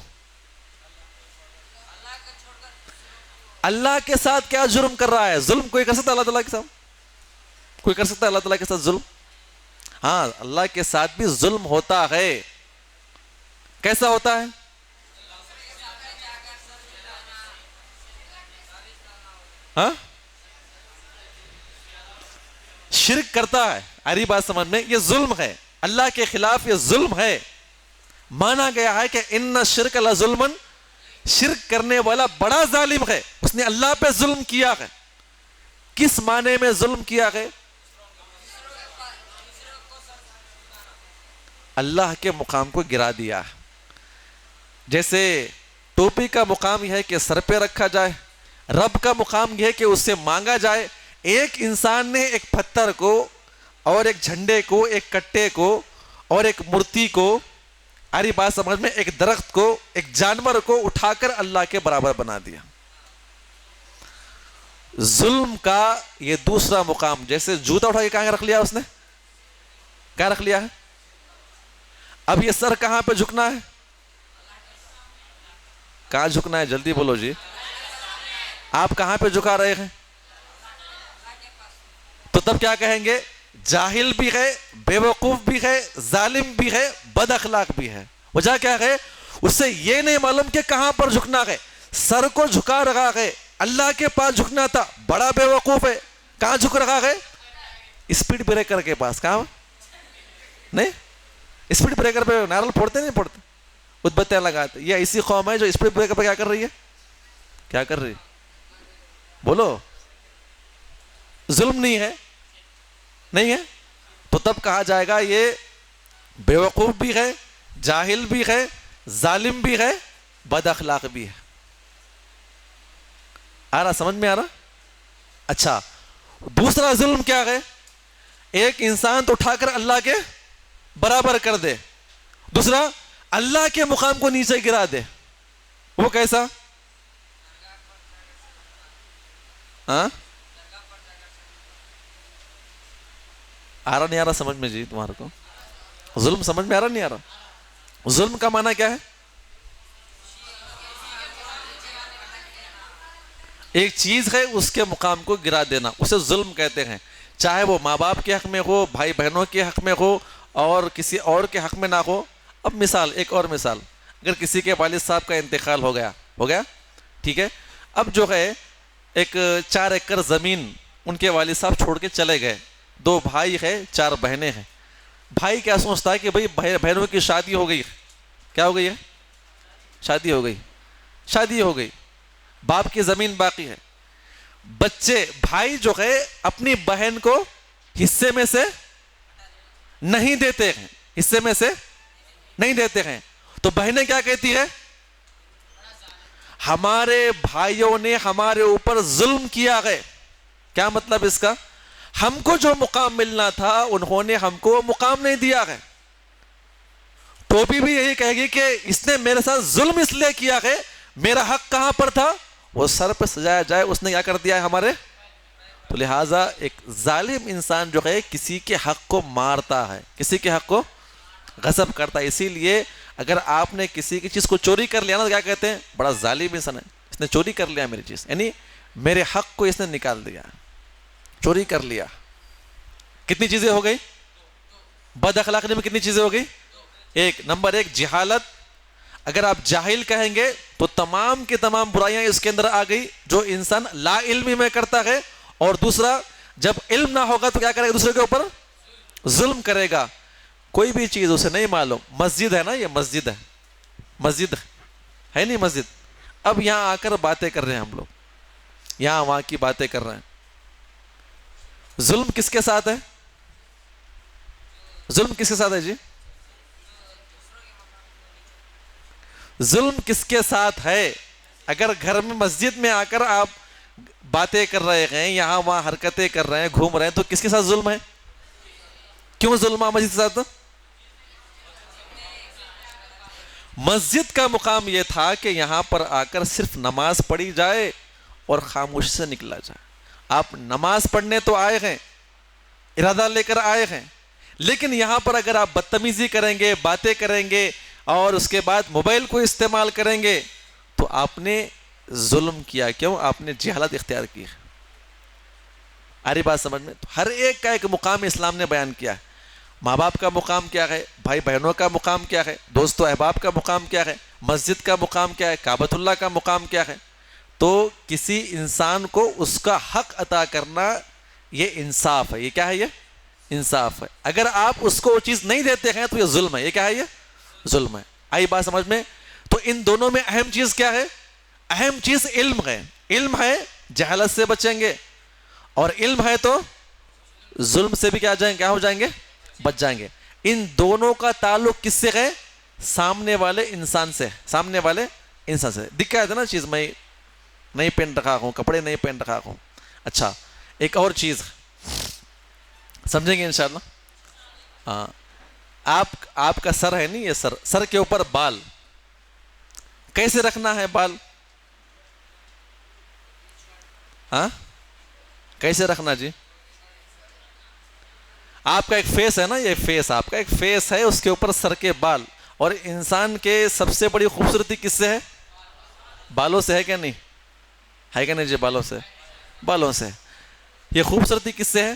اللہ کے ساتھ کیا جرم کر رہا ہے؟ ظلم کوئی کر سکتا ہے اللہ تعالیٰ کے ساتھ؟ کوئی کر سکتا ہے اللہ تعالیٰ کے ساتھ ظلم؟ ہاں، اللہ کے ساتھ بھی ظلم ہوتا ہے۔ کیسا ہوتا ہے؟ ہاں، شرک کرتا ہے، اری بات سمجھ میں، یہ ظلم ہے، اللہ کے خلاف یہ ظلم ہے۔ مانا گیا ہے کہ ان الشرک لظلم، شرک کرنے والا بڑا ظالم ہے، اس نے اللہ پہ ظلم کیا ہے۔ کس معنی میں ظلم کیا ہے؟ اللہ کے مقام کو گرا دیا۔ جیسے ٹوپی کا مقام یہ ہے کہ سر پہ رکھا جائے، رب کا مقام یہ ہے کہ اس سے مانگا جائے۔ ایک انسان نے ایک پتھر کو اور ایک جھنڈے کو، ایک کٹے کو اور ایک مورتی کو، اری بات سمجھ میں، ایک درخت کو، ایک جانور کو اٹھا کر اللہ کے برابر بنا دیا۔ ظلم کا یہ دوسرا مقام، جیسے جوتا اٹھا کے کہاں رکھ لیا اس نے؟ کہاں رکھ لیا ہے؟ اب یہ سر کہاں پہ جھکنا ہے؟ کہاں جھکنا ہے؟ جلدی بولو جی۔ آپ کہاں پہ جھکا رہے ہیں؟ تو تب کیا کہیں گے؟ جاہل بھی ہے، بے وقوف بھی ہے، ظالم بھی ہے، بد اخلاق بھی ہے۔ وجہ کیا ہے؟ اس سے یہ نہیں معلوم کہ کہاں پر جھکنا ہے۔ سر کو جھکا رہا ہے، اللہ کے پاس جھکنا تھا، بڑا بے وقوف ہے۔ کہاں جھک رہا ہے؟ اسپیڈ بریکر کے پاس۔ کہاں؟ نہیں، اسپیڈ بریکر پہ نارل پھوڑتے نہیں پھوڑتے، ادبتیاں لگاتے۔ یہ ایسی قوم ہے جو اسپیڈ بریکر پہ کیا کر رہی ہے؟ کیا کر رہی؟ بولو۔ ظلم نہیں ہے؟ نہیں ہے؟ تو تب کہا جائے گا یہ بے وقوف بھی ہے، جاہل بھی ہے، ظالم بھی ہے، بد اخلاق بھی ہے۔ آ رہا؟ سمجھ میں آ رہا؟ اچھا، دوسرا ظلم کیا ہے؟ ایک انسان تو اٹھا کر اللہ کے برابر کر دے، دوسرا اللہ کے مقام کو نیچے گرا دے۔ وہ کیسا؟ ہاں، آ رہا نہیں آ رہا سمجھ میں جی تمہارے کو؟ ظلم سمجھ میں آ رہا نہیں آ رہا؟ ظلم کا معنی کیا ہے؟ ایک چیز ہے اس کے مقام کو گرا دینا، اسے ظلم کہتے ہیں۔ چاہے وہ ماں باپ کے حق میں ہو، بھائی بہنوں کے حق میں ہو، اور کسی اور کے حق میں نہ ہو۔ اب مثال، ایک اور مثال، اگر کسی کے والد صاحب کا انتقال ہو گیا، ٹھیک ہے، اب جو ہے ایک 4 ایکڑ زمین ان کے والد صاحب چھوڑ کے چلے گئے، 2 بھائی ہیں، 4 بہنیں ہیں۔ بھائی کیا سوچتا ہے کہ بھائی بہنوں کی شادی ہو گئی، کیا ہو گئی ہے؟ شادی ہو گئی، باپ کی زمین باقی ہے۔ بچے، بھائی جو ہے اپنی بہن کو حصے میں سے نہیں دیتے ہیں، تو بہنیں کیا کہتی ہے؟ ہمارے بھائیوں نے ہمارے اوپر ظلم کیا ہے۔ کیا مطلب اس کا؟ ہم کو جو مقام ملنا تھا انہوں نے ہم کو مقام نہیں دیا ہے۔ ٹوپی بھی یہی کہے گی کہ اس نے میرے ساتھ ظلم اس لیے کیا ہے، میرا حق کہاں پر تھا؟ وہ سر پہ سجایا جائے، اس نے کیا کر دیا ہے ہمارے؟ تو لہٰذا ایک ظالم انسان جو ہے کسی کے حق کو مارتا ہے، کسی کے حق کو غصب کرتا ہے۔ اسی لیے اگر آپ نے کسی کی چیز کو چوری کر لیا نا تو کیا کہتے ہیں؟ بڑا ظالم انسان ہے، اس نے چوری کر لیا میری چیز، یعنی میرے حق کو اس نے نکال دیا، چوری کر لیا۔ کتنی چیزیں ہو گئی؟ بد اخلاقی میں کتنی چیزیں ہو گئی؟ نمبر 1 جہالت۔ اگر آپ جاہل کہیں گے تو تمام کی تمام برائیاں اس کے اندر آ گئی جو انسان لا علمی میں کرتا ہے۔ اور دوسرا، جب علم نہ ہوگا تو کیا کرے گا؟ دوسرے کے اوپر ظلم کرے گا۔ کوئی بھی چیز اسے نہیں معلوم، مسجد ہے نا، یہ مسجد ہے نہیں مسجد، اب یہاں آ کر باتیں کر رہے ہیں ہم لوگ، یہاں وہاں کی باتیں کر رہے ہیں. ظلم کس کے ساتھ ہے؟ ظلم کس کے ساتھ ہے جی؟ ظلم کس کے ساتھ ہے؟ اگر گھر میں مسجد میں آ کر آپ باتیں کر رہے ہیں، یہاں وہاں حرکتیں کر رہے ہیں، گھوم رہے ہیں، تو کس کے ساتھ ظلم ہے؟ کیوں ظلم ہے مسجد کے ساتھ؟ مسجد کا مقام یہ تھا کہ یہاں پر آ کر صرف نماز پڑھی جائے اور خاموشی سے نکلا جائے. آپ نماز پڑھنے تو آئے ہیں، ارادہ لے کر آئے ہیں، لیکن یہاں پر اگر آپ بدتمیزی کریں گے، باتیں کریں گے اور اس کے بعد موبائل کو استعمال کریں گے تو آپ نے ظلم کیا. کیوں؟ آپ نے جہالت اختیار کی. آ رہی بات سمجھ میں؟ تو ہر ایک کا ایک مقام اسلام نے بیان کیا ہے. ماں باپ کا مقام کیا ہے، بھائی بہنوں کا مقام کیا ہے، دوست و احباب کا مقام کیا ہے، مسجد کا مقام کیا ہے، کعبۃ اللہ کا مقام کیا ہے. تو کسی انسان کو اس کا حق عطا کرنا یہ انصاف ہے. یہ کیا ہے؟ یہ انصاف ہے. اگر آپ اس کو وہ چیز نہیں دیتے ہیں تو یہ ظلم ہے. یہ کیا ہے؟ یہ ظلم ہے. آئی بات سمجھ میں؟ تو ان دونوں میں اہم چیز کیا ہے؟ اہم چیز علم ہے. علم ہے جہالت سے بچیں گے، اور علم ہے تو ظلم سے بھی کیا جائیں، کیا ہو جائیں گے؟ بچ جائیں گے. ان دونوں کا تعلق کس سے ہے؟ سامنے والے انسان سے. سامنے والے انسان سے. دکھا ہے نا چیز، میں نہیں پہن رکھا ہوں، کپڑے نہیں پہن رکھا ہوں. اچھا ایک اور چیز سمجھیں گے انشاءاللہ. ہاں، آپ کا سر ہے نہیں، یہ سر کے اوپر بال کیسے رکھنا ہے؟ بال ہاں کیسے رکھنا جی؟ آپ کا ایک فیس ہے نا، یہ فیس آپ کا ایک فیس ہے، اس کے اوپر سر کے بال. اور انسان کے سب سے بڑی خوبصورتی کس سے ہے؟ بالوں سے ہے کہ نہیں؟ ہے کہ نہیں جی؟ بالوں سے. بالوں سے. یہ خوبصورتی کس سے ہے؟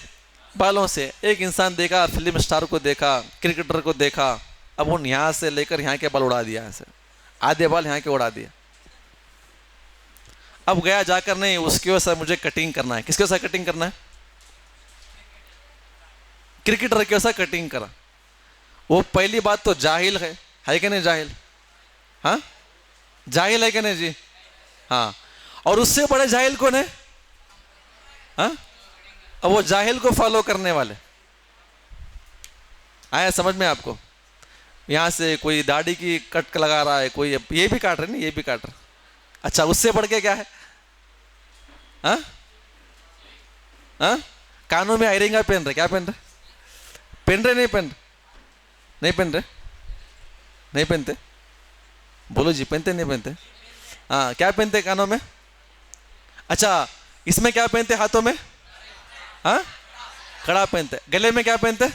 بالوں سے. ایک انسان دیکھا، فلم اسٹار کو دیکھا، کرکٹر کو دیکھا، اب وہ یہاں سے لے کر یہاں کے بال اڑا دیا، ایسے آدھے بال یہاں کے اڑا دیا. اب گیا جا کر، نہیں اس کی وجہ سے مجھے کٹنگ کرنا ہے. کس کی وجہ سے کٹنگ کرنا ہے؟ کرکٹر کی وجہ سے کٹنگ کرا. وہ پہلی بات تو جاہل ہے کہ نہیں جاہل؟ ہاں جاہل ہے کہ نہیں جی؟ ہاں. اور اس سے بڑے جاہل کون ہے؟ ہاں اب وہ جاہل کو فالو کرنے والے. آیا سمجھ میں آپ کو؟ یہاں سے کوئی داڑھی کی کٹ لگا رہا ہے، کوئی یہ بھی کاٹ رہے نہیں، یہ بھی کاٹ رہا. اچھا اس سے بڑھ کے کیا ہے؟ ہاں ہاں کانوں میں آئرنگا پہن رہے. کیا پہن رہے؟ پہن رہے نہیں پہن رہے؟ نہیں پہن رہے؟ نہیں پہنتے؟ بولو جی، پہنتے نہیں پہنتے؟ ہاں کیا پہنتے کانوں میں؟ اچھا اس میں کیا پہنتے ہاتھوں میں؟ ہاں کڑا پہنتے. گلے میں کیا پہنتے؟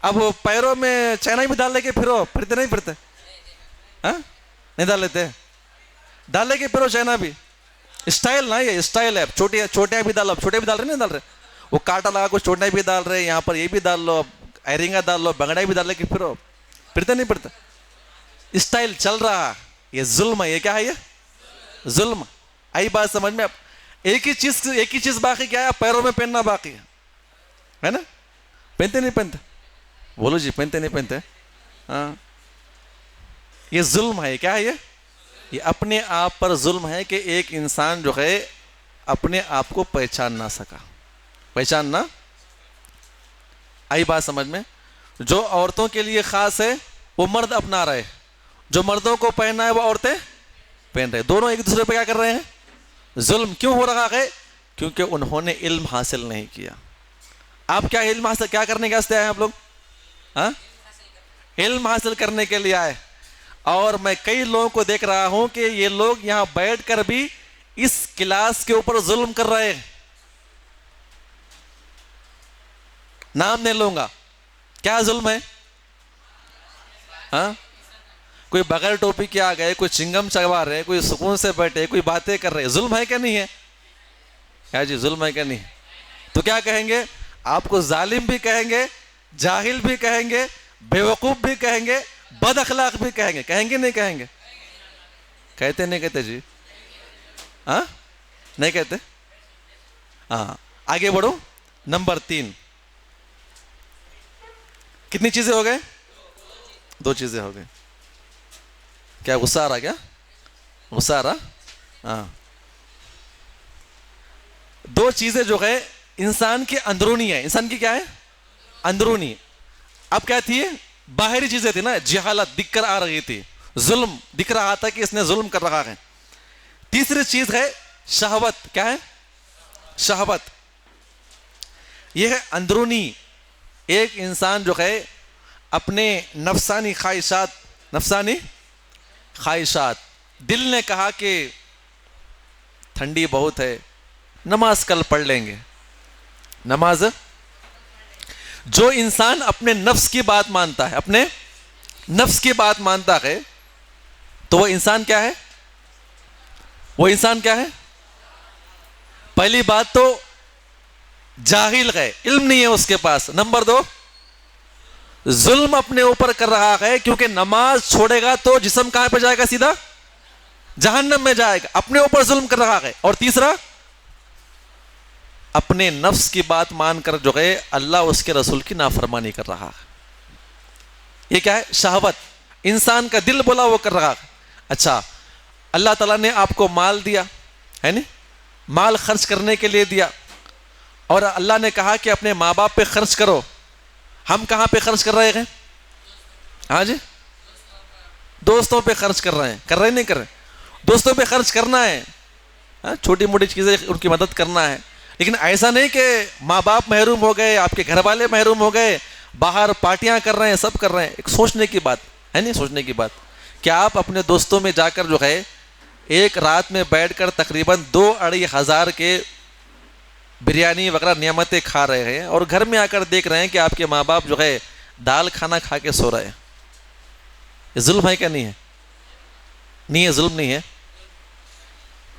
اب پیروں میں چائنا بھی ڈال لے کے پھرو، پھرتے نہیں پھرتے؟ ہاں نہیں ڈال لیتے؟ ڈال لے کے پھرو چائنا بھی. اسٹائل نا، یہ اسٹائل ہے. چھوٹے بھی ڈالو، چھوٹے بھی ڈال رہے نہیں ڈال رہے. وہ کاٹا لگا کچھ چھوٹے بھی ڈال رہے، یہاں پر یہ بھی ڈال لو، ایرنگا ڈال لو، بنگڑا بھی ڈال لے کے پھرو. پھرتے نہیں پھرتے؟ اسٹائل چل رہا. یہ ظلم ہے. یہ کیا ہے؟ یہ ظلم. آئی بات سمجھ میں؟ ایک ہی چیز باقی کیا ہے؟ پیروں میں پہننا باقی ہے نا؟ پہنتے نہیں پہنتے؟ بولو جی، پہنتے نہیں پہنتے؟ ہاں یہ ظلم ہے. کیا ہے یہ اپنے آپ پر ظلم ہے کہ ایک انسان جو ہے اپنے آپ کو پہچان نہ سکا. پہچاننا. آئی بات سمجھ میں؟ جو عورتوں کے لیے خاص ہے وہ مرد اپنا رہے، جو مردوں کو پہننا ہے وہ عورتیں پہن رہے. دونوں ایک دوسرے پہ کیا کر رہے ہیں؟ ظلم. کیوں ہو رہا ہے؟ کیونکہ انہوں نے علم حاصل نہیں کیا. آپ کیا علم حاصل کیا کرنے کے واسطے آئے آپ لوگ؟ ہاں علم حاصل کرنے کے لیے آئے. اور میں کئی لوگوں کو دیکھ رہا ہوں کہ یہ لوگ یہاں بیٹھ کر بھی اس کلاس کے اوپر ظلم کر رہے ہیں. نام نہیں لوں گا. کیا ظلم ہے؟ ہاں کوئی بغیر ٹوپی کے آ گئے، کوئی چنگم چبا رہے، کوئی سکون سے بیٹھے، کوئی باتیں کر رہے. ظلم ہے کیا نہیں ہے؟ کیا جی ظلم ہے کیا نہیں؟ تو کیا کہیں گے؟ آپ کو ظالم بھی کہیں گے، جاہل بھی کہیں گے، بیوقوف بھی کہیں گے، بد اخلاق بھی کہیں گے. کہیں گے نہیں کہیں گے؟ کہتے نہیں کہتے جی؟ ہاں نہیں کہتے؟ ہاں آگے بڑھو. نمبر 3. کتنی چیزیں ہو گئے؟ 2 چیزیں ہو گئے. کیا غصہ آ رہا کیا؟ غصہ آ رہا؟ ہاں. دو چیزیں جو ہے انسان کی اندرونی ہے. انسان کی کیا ہے؟ اندرونی. اب کیا تھی؟ باہری چیزیں تھی نا. جہالت دکھ کر آ رہی تھی, ظلم دکھ رہا تھا کہ اس نے ظلم کر رہا ہے. تیسری چیز ہے شہوت. کیا ہے؟ شہوت. یہ ہے اندرونی. ایک انسان جو ہے اپنے نفسانی خواہشات, دل نے کہا کہ ٹھنڈی بہت ہے, نماز کل پڑھ لیں گے. نماز, جو انسان اپنے نفس کی بات مانتا ہے, اپنے نفس کی بات مانتا ہے, تو وہ انسان کیا ہے؟ وہ انسان کیا ہے؟ پہلی بات تو جاہل ہے, علم نہیں ہے اس کے پاس. نمبر دو, ظلم اپنے اوپر کر رہا ہے, کیونکہ نماز چھوڑے گا تو جسم کہاں پہ جائے گا؟ سیدھا جہنم میں جائے گا. اپنے اوپر ظلم کر رہا ہے. اور تیسرا, اپنے نفس کی بات مان کر جو ہے اللہ اس کے رسول کی نافرمانی کر رہا ہے. یہ کیا ہے؟ شہوت. انسان کا دل بولا وہ کر رہا ہے. اچھا, اللہ تعالیٰ نے آپ کو مال دیا ہے نا, مال خرچ کرنے کے لیے دیا, اور اللہ نے کہا کہ اپنے ماں باپ پہ خرچ کرو. ہم کہاں پہ خرچ کر رہے ہیں؟ ہاں جی, دوستوں پہ خرچ کر رہے ہیں. کر رہے نہیں کر رہے؟ دوستوں پہ خرچ کرنا ہے, چھوٹی موٹی چیزیں ان کی مدد کرنا ہے. لیکن ایسا نہیں کہ ماں باپ محروم ہو گئے, آپ کے گھر والے محروم ہو گئے, باہر پارٹیاں کر رہے ہیں, سب کر رہے ہیں. ایک سوچنے کی بات ہے نہیں, سوچنے کی بات کہ آپ اپنے دوستوں میں جا کر جو ہے ایک رات میں بیٹھ کر تقریباً 2-2.5 ہزار کے بریانی وغیرہ نعمتیں کھا رہے ہیں, اور گھر میں آ کر دیکھ رہے ہیں کہ آپ کے ماں باپ جو ہے دال کھانا کھا کے سو رہے ہیں. یہ ظلم ہے کیا نہیں ہے؟ نہیں ہے, ظلم نہیں ہے.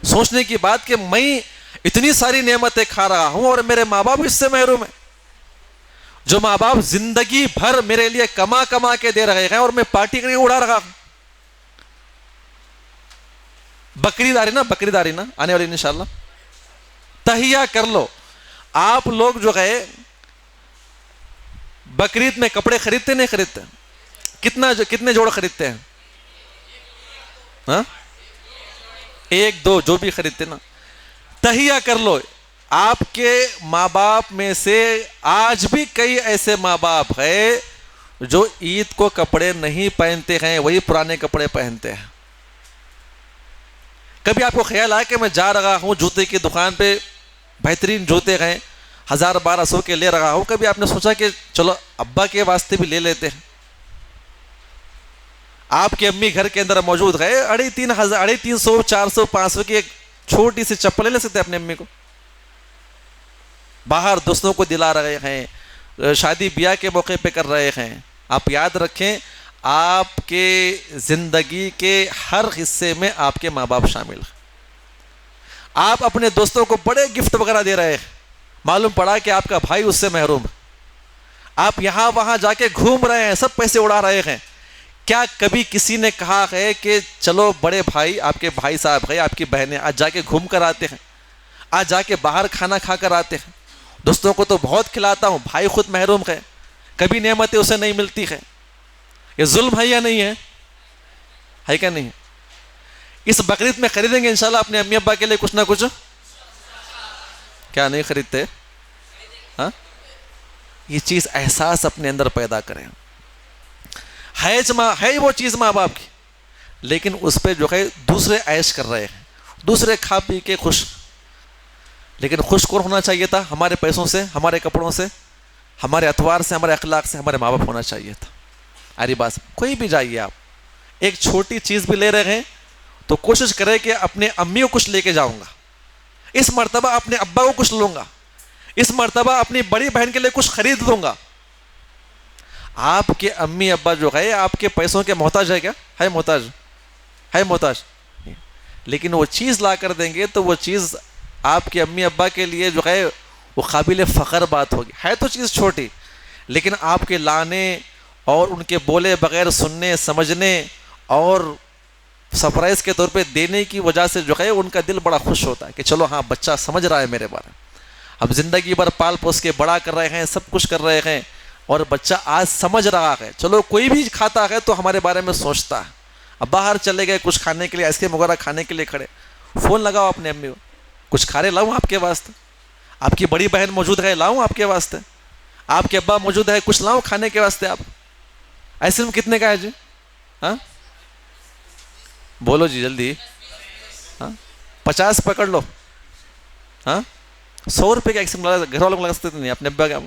سوچنے کی بات کہ میں اتنی ساری نعمتیں کھا رہا ہوں اور میرے ماں باپ اس سے محروم ہیں. جو ماں باپ زندگی بھر میرے لیے کما کے دے رہے ہیں اور میں پارٹی کر کے اڑا رہا ہوں. بقرعید آ رہی نا آنے والی انشاءاللہ. تہیہ کر لو. آپ لوگ جو ہے بقرعید میں کپڑے خریدتے نہیں خریدتے؟ کتنے جوڑ خریدتے ہیں؟ ہاں, 1-2 جو بھی خریدتے نا. تہیہ کر لو. آپ کے ماں باپ میں سے آج بھی کئی ایسے ماں باپ ہیں جو عید کو کپڑے نہیں پہنتے ہیں, وہی پرانے کپڑے پہنتے ہیں. کبھی آپ کو خیال آیا کہ میں جا رہا ہوں جوتے کی دکان پہ, بہترین جوتے ہیں 1000-1200 کے لے رہا ہوں, کبھی آپ نے سوچا کہ چلو ابا کے واسطے بھی لے لیتے ہیں؟ آپ کی امی گھر کے اندر موجود ہے, 350, 400, 500 کی ایک چھوٹی سی چپل لے سکتے اپنی امی کو. باہر دوستوں کو دلا رہے ہیں, شادی بیاہ کے موقع پہ کر رہے ہیں. آپ یاد رکھیں, آپ کے زندگی کے ہر حصے میں آپ کے ماں باپ شامل ہیں. آپ اپنے دوستوں کو بڑے گفٹ وغیرہ دے رہے ہیں, معلوم پڑا کہ آپ کا بھائی اس سے محروم ہے. آپ یہاں وہاں جا کے گھوم رہے ہیں, سب پیسے اڑا رہے ہیں. کیا کبھی کسی نے کہا ہے کہ چلو بڑے بھائی, آپ کے بھائی صاحب ہے, آپ کی بہنیں, آج جا کے گھوم کر آتے ہیں, آج جا کے باہر کھانا کھا کر آتے ہیں, دوستوں کو تو بہت کھلاتا ہوں, بھائی خود محروم ہے, کبھی نعمتیں اسے نہیں ملتی ہے. یہ ظلم ہے یا نہیں ہے؟ ہے کیا نہیں ہے؟ اس بقرعید میں خریدیں گے انشاءاللہ اپنے امی ابا کے لیے کچھ نہ کچھ؟ کیا نہیں خریدتے؟ ہاں, یہ چیز احساس اپنے اندر پیدا کریں. ہے وہ چیز ماں باپ کی, لیکن اس پہ جو ہے دوسرے عیش کر رہے ہیں, دوسرے کھا پی کے خوش. لیکن خوش کون ہونا چاہیے تھا؟ ہمارے پیسوں سے, ہمارے کپڑوں سے, ہمارے اطوار سے, ہمارے اخلاق سے ہمارے ماں باپ ہونا چاہیے تھا. اری بات, کوئی بھی جائیے آپ, ایک چھوٹی چیز بھی لے رہے ہیں تو کوشش کرے کہ اپنے امی کو کچھ لے کے جاؤں گا, اس مرتبہ اپنے ابا کو کچھ لوں گا, اس مرتبہ اپنی بڑی بہن کے لیے کچھ خرید لوں گا. آپ کے امی ابا جو ہے آپ کے پیسوں کے محتاج ہے کیا؟ ہے محتاج؟ ہے محتاج. لیکن وہ چیز لا کر دیں گے تو وہ چیز آپ کے امی ابا کے لیے جو ہے وہ قابل فخر بات ہوگی. ہے تو چیز چھوٹی, لیکن آپ کے لانے اور ان کے بولے بغیر سننے سمجھنے اور سرپرائز کے طور پہ دینے کی وجہ سے جو ہے ان کا دل بڑا خوش ہوتا ہے کہ چلو ہاں بچہ سمجھ رہا ہے میرے بارے میں. ہم زندگی بھر پال پوس کے بڑا کر رہے ہیں, سب کچھ کر رہے ہیں, اور بچہ آج سمجھ رہا ہے. چلو کوئی بھی کھاتا ہے تو ہمارے بارے میں سوچتا ہے, اب باہر چلے گئے کچھ کھانے کے لیے، آئس کریم وغیرہ کھانے کے لیے کھڑے، فون لگاؤ اپنے امی کو، کچھ کھا رہے لاؤں آپ کے واسطے، آپ کی بڑی بہن موجود ہے لاؤں آپ کے واسطے، آپ کے ابا موجود ہے کچھ لاؤں کھانے کے واسطے. آپ آئس کریم کتنے کا ہے جی؟ ہاں بولو جی جلدی. ہاں 50 پکڑ لو. ہاں 100 روپے کا آئس کریم گھر والوں کو لگا سکتے نہیں، اپنے ابا کا.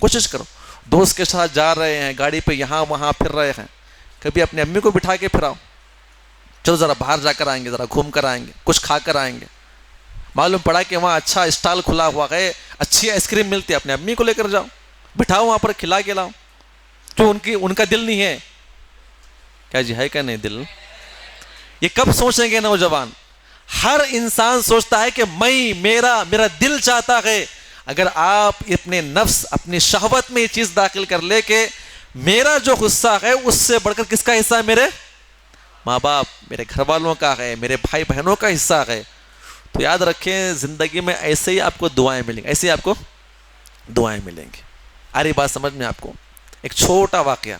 کوشش کرو. دوست کے ساتھ جا رہے ہیں گاڑی پہ یہاں وہاں پھر رہے ہیں، کبھی اپنی امی کو بٹھا کے پھراؤ، چلو ذرا باہر جا کر آئیں گے، ذرا گھوم کر آئیں گے، کچھ کھا کر آئیں گے. معلوم پڑا کہ وہاں اچھا اسٹال کھلا ہوا ہے، اچھی آئس کریم ملتی ہے، اپنے امی کو لے کر جاؤ، بٹھاؤ وہاں پر، کھلا کے لاؤ. کیوں ان کا دل نہیں ہے کیا جی؟ ہے کیا نہیں دل؟ یہ کب سوچیں گے نوجوان؟ ہر انسان سوچتا ہے کہ میرا دل چاہتا ہے. اگر آپ اپنے نفس اپنی شہوت میں یہ چیز داخل کر لے کہ میرا جو حصہ ہے اس سے بڑھ کر کس کا حصہ ہے؟ میرے ماں باپ، میرے گھر والوں کا ہے، میرے بھائی بہنوں کا حصہ ہے. تو یاد رکھیں زندگی میں ایسے ہی آپ کو دعائیں ملیں گی، ایسے ہی آپ کو دعائیں ملیں گی. آ رہی بات سمجھ میں آپ کو؟ ایک چھوٹا واقعہ،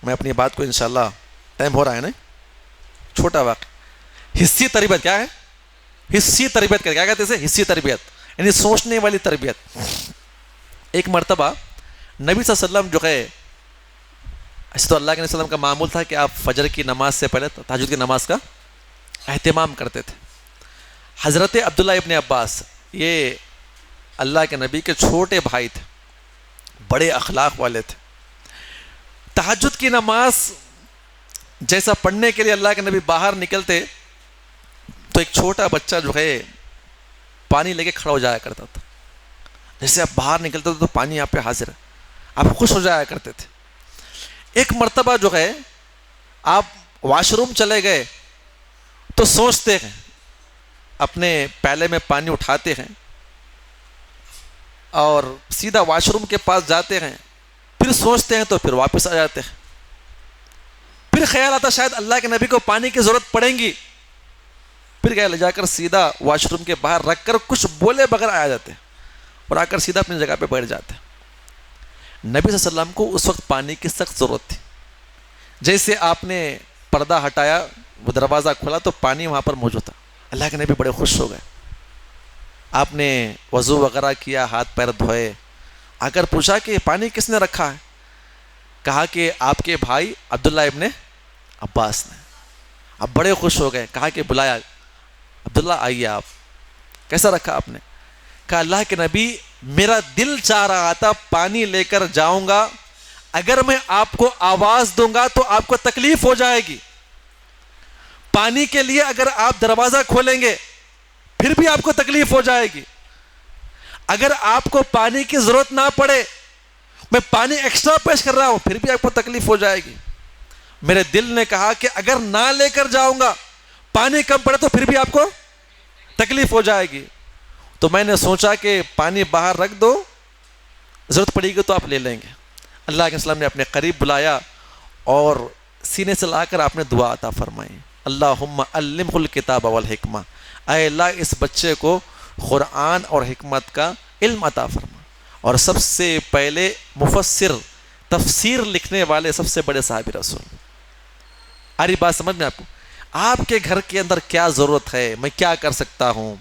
میں اپنی بات کو انشاءاللہ، ٹائم ہو رہا ہے نا، چھوٹا واقعہ. حصی تربیت کیا ہے؟ حصی تربیت کیا کہتے ہیں؟ حصی تربیت یعنی سوچنے والی تربیت. ایک مرتبہ نبی صلی اللہ علیہ وسلم جو ہے، ایسے تو اللہ کے نبی صلی اللہ علیہ وسلم کا معمول تھا کہ آپ فجر کی نماز سے پہلے تہجد کی نماز کا اہتمام کرتے تھے. حضرت عبداللہ ابن عباس یہ اللہ کے نبی کے چھوٹے بھائی تھے، بڑے اخلاق والے تھے. تہجد کی نماز جیسا پڑھنے کے لیے اللہ کے نبی باہر نکلتے تو ایک چھوٹا بچہ جو ہے پانی لے کے کھڑا ہو جایا کرتا تھا. جیسے آپ باہر نکلتے تھے تو پانی آپ پہ حاضر ہے، آپ خوش ہو جایا کرتے تھے. ایک مرتبہ جو ہے آپ واش روم چلے گئے تو سوچتے ہیں، اپنے پیالے میں پانی اٹھاتے ہیں اور سیدھا واش روم کے پاس جاتے ہیں، پھر سوچتے ہیں تو پھر واپس آ جاتے ہیں. پھر خیال آتا شاید اللہ کے نبی کو پانی کی ضرورت پڑیں گی، پھر گئے لے جا کر سیدھا واش روم کے باہر رکھ کر کچھ بولے بغیر آ جاتے اور آ کر سیدھا اپنی جگہ پہ بیٹھ جاتے. نبی صلی اللہ علیہ وسلم کو اس وقت پانی کی سخت ضرورت تھی. جیسے آپ نے پردہ ہٹایا، وہ دروازہ کھولا تو پانی وہاں پر موجود تھا. اللہ کے نبی بڑے خوش ہو گئے. آپ نے وضو وغیرہ کیا، ہاتھ پیر دھوئے، آ کر پوچھا کہ پانی کس نے رکھا ہے؟ کہا کہ آپ کے بھائی عبداللہ ابن عباس نے. اب بڑے خوش ہو گئے، کہا کہ بلایا، عبداللہ آئیے. آپ کیسا رکھا آپ نے؟ کہا اللہ کے نبی میرا دل چاہ رہا تھا پانی لے کر جاؤں گا، اگر میں آپ کو آواز دوں گا تو آپ کو تکلیف ہو جائے گی. پانی کے لیے اگر آپ دروازہ کھولیں گے پھر بھی آپ کو تکلیف ہو جائے گی. اگر آپ کو پانی کی ضرورت نہ پڑے، میں پانی ایکسٹرا پیش کر رہا ہوں، پھر بھی آپ کو تکلیف ہو جائے گی. میرے دل نے کہا کہ اگر نہ لے کر جاؤں گا، پانی کم پڑے تو پھر بھی آپ کو تکلیف ہو جائے گی. تو میں نے سوچا کہ پانی باہر رکھ دو، ضرورت پڑے گی تو آپ لے لیں گے. اللہ کے وسلم نے اپنے قریب بلایا اور سینے سے لا کر آپ نے دعا عطا فرمائی، اللہم علمہ الکتاب والحکمہ، اے اللہ اس بچے کو قرآن اور حکمت کا علم عطا فرما. اور سب سے پہلے مفسر، تفسیر لکھنے والے سب سے بڑے صحابی رسول. آری بات سمجھ میں آپ کو؟ آپ کے گھر کے اندر کیا ضرورت ہے، میں کیا کر سکتا ہوں.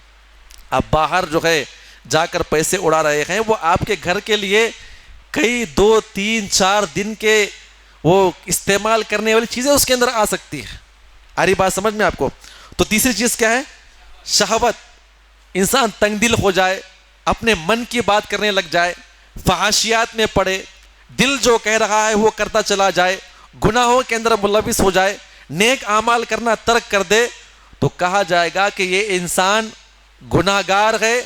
آپ باہر جو ہے جا کر پیسے اڑا رہے ہیں، وہ آپ کے گھر کے لیے کئی 2 3 4 دن کے وہ استعمال کرنے والی چیزیں اس کے اندر آ سکتی ہے. آری بات سمجھ میں آپ کو؟ تو تیسری چیز کیا ہے؟ شہوت. انسان تنگ دل ہو جائے، اپنے من کی بات کرنے لگ جائے، فحاشیات میں پڑے، دل جو کہہ رہا ہے وہ کرتا چلا جائے، گناہوں کے اندر ملوث ہو جائے، نیک اعمال کرنا ترک کر دے، تو کہا جائے گا کہ یہ انسان گناہگار ہے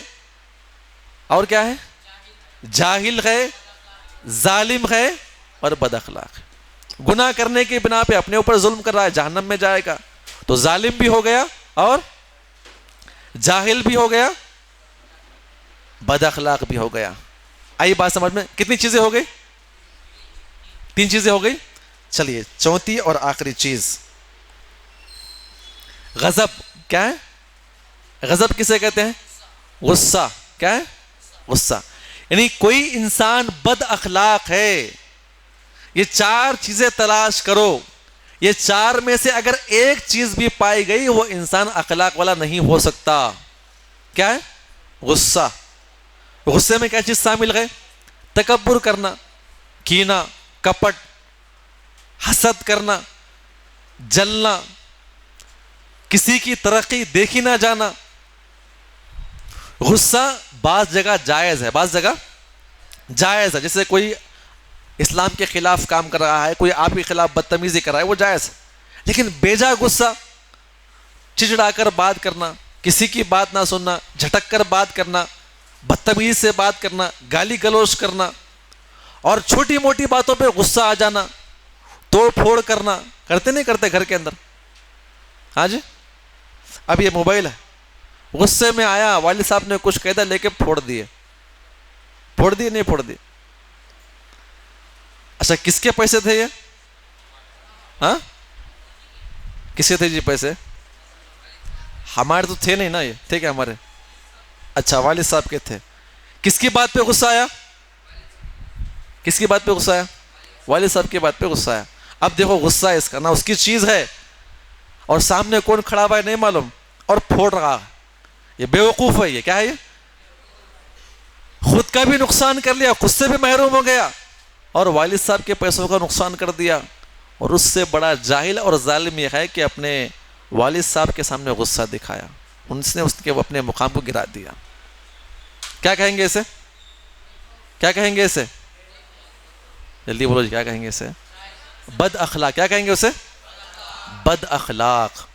اور کیا ہے؟ جاہل ہے، ظالم ہے اور بد اخلاق ہے. گناہ کرنے کی بنا پہ اپنے اوپر ظلم کر رہا ہے، جہنم میں جائے گا. تو ظالم بھی ہو گیا اور جاہل بھی ہو گیا، بد اخلاق بھی ہو گیا. آئی بات سمجھ میں؟ کتنی چیزیں ہو گئی؟ 3 چیزیں ہو گئی. چلیے چوتھی اور آخری چیز، غضب. کیا ہے غضب؟ کسے کہتے ہیں؟ غصہ. کیا ہے؟ غصہ. یعنی کوئی انسان بد اخلاق ہے، یہ 4 چیزیں تلاش کرو، یہ چار میں سے اگر ایک چیز بھی پائی گئی وہ انسان اخلاق والا نہیں ہو سکتا. کیا ہے؟ غصہ. غصے میں کیا چیز شامل ہے؟ تکبر کرنا، کینہ، کپٹ، حسد کرنا، جلنا، کسی کی ترقی دیکھی نہ جانا. غصہ بعض جگہ جائز ہے، بعض جگہ جائز ہے. جیسے کوئی اسلام کے خلاف کام کر رہا ہے، کوئی آپ کے خلاف بدتمیزی کر رہا ہے، وہ جائز ہے. لیکن بیجا غصہ، چڑچڑا کر بات کرنا، کسی کی بات نہ سننا، جھٹک کر بات کرنا، بدتمیزی سے بات کرنا، گالی گلوچ کرنا، اور چھوٹی موٹی باتوں پہ غصہ آ جانا، توڑ پھوڑ کرنا، کرتے نہیں کرتے گھر کے اندر؟ ہاں جی. اب یہ موبائل ہے، غصے میں آیا، والد صاحب نے کچھ کہہ دیا، لے کے پھوڑ دیے. پھوڑ دیے نہیں پھوڑ دیے؟ اچھا کس کے پیسے تھے یہ؟ ہاں کس کے تھے جی پیسے؟ ہمارے تو تھے نہیں نا، یہ تھے کیا ہمارے؟ اچھا والد صاحب کے تھے. کس کی بات پہ غصہ آیا؟ کس کی بات پہ غصہ آیا؟ والد صاحب کی بات پہ غصہ آیا. اب دیکھو غصہ اس کا، نہ اس کی چیز ہے اور سامنے کون کھڑا ہوا ہے نہیں معلوم، اور پھوڑ رہا. یہ بیوقوف ہے. یہ کیا ہے؟ یہ خود کا بھی نقصان کر لیا، خود سے بھی محروم ہو گیا، اور والد صاحب کے پیسوں کا نقصان کر دیا. اور اس سے بڑا جاہل اور ظالم یہ ہے کہ اپنے والد صاحب کے سامنے غصہ دکھایا، اس نے اس کے اپنے مقام کو گرا دیا. کیا کہیں گے اسے؟ کیا کہیں گے اسے؟ جلدی بولو جی، کیا کہیں گے اسے؟ بد اخلاق. کیا کہیں گے اسے؟ بد اخلاق.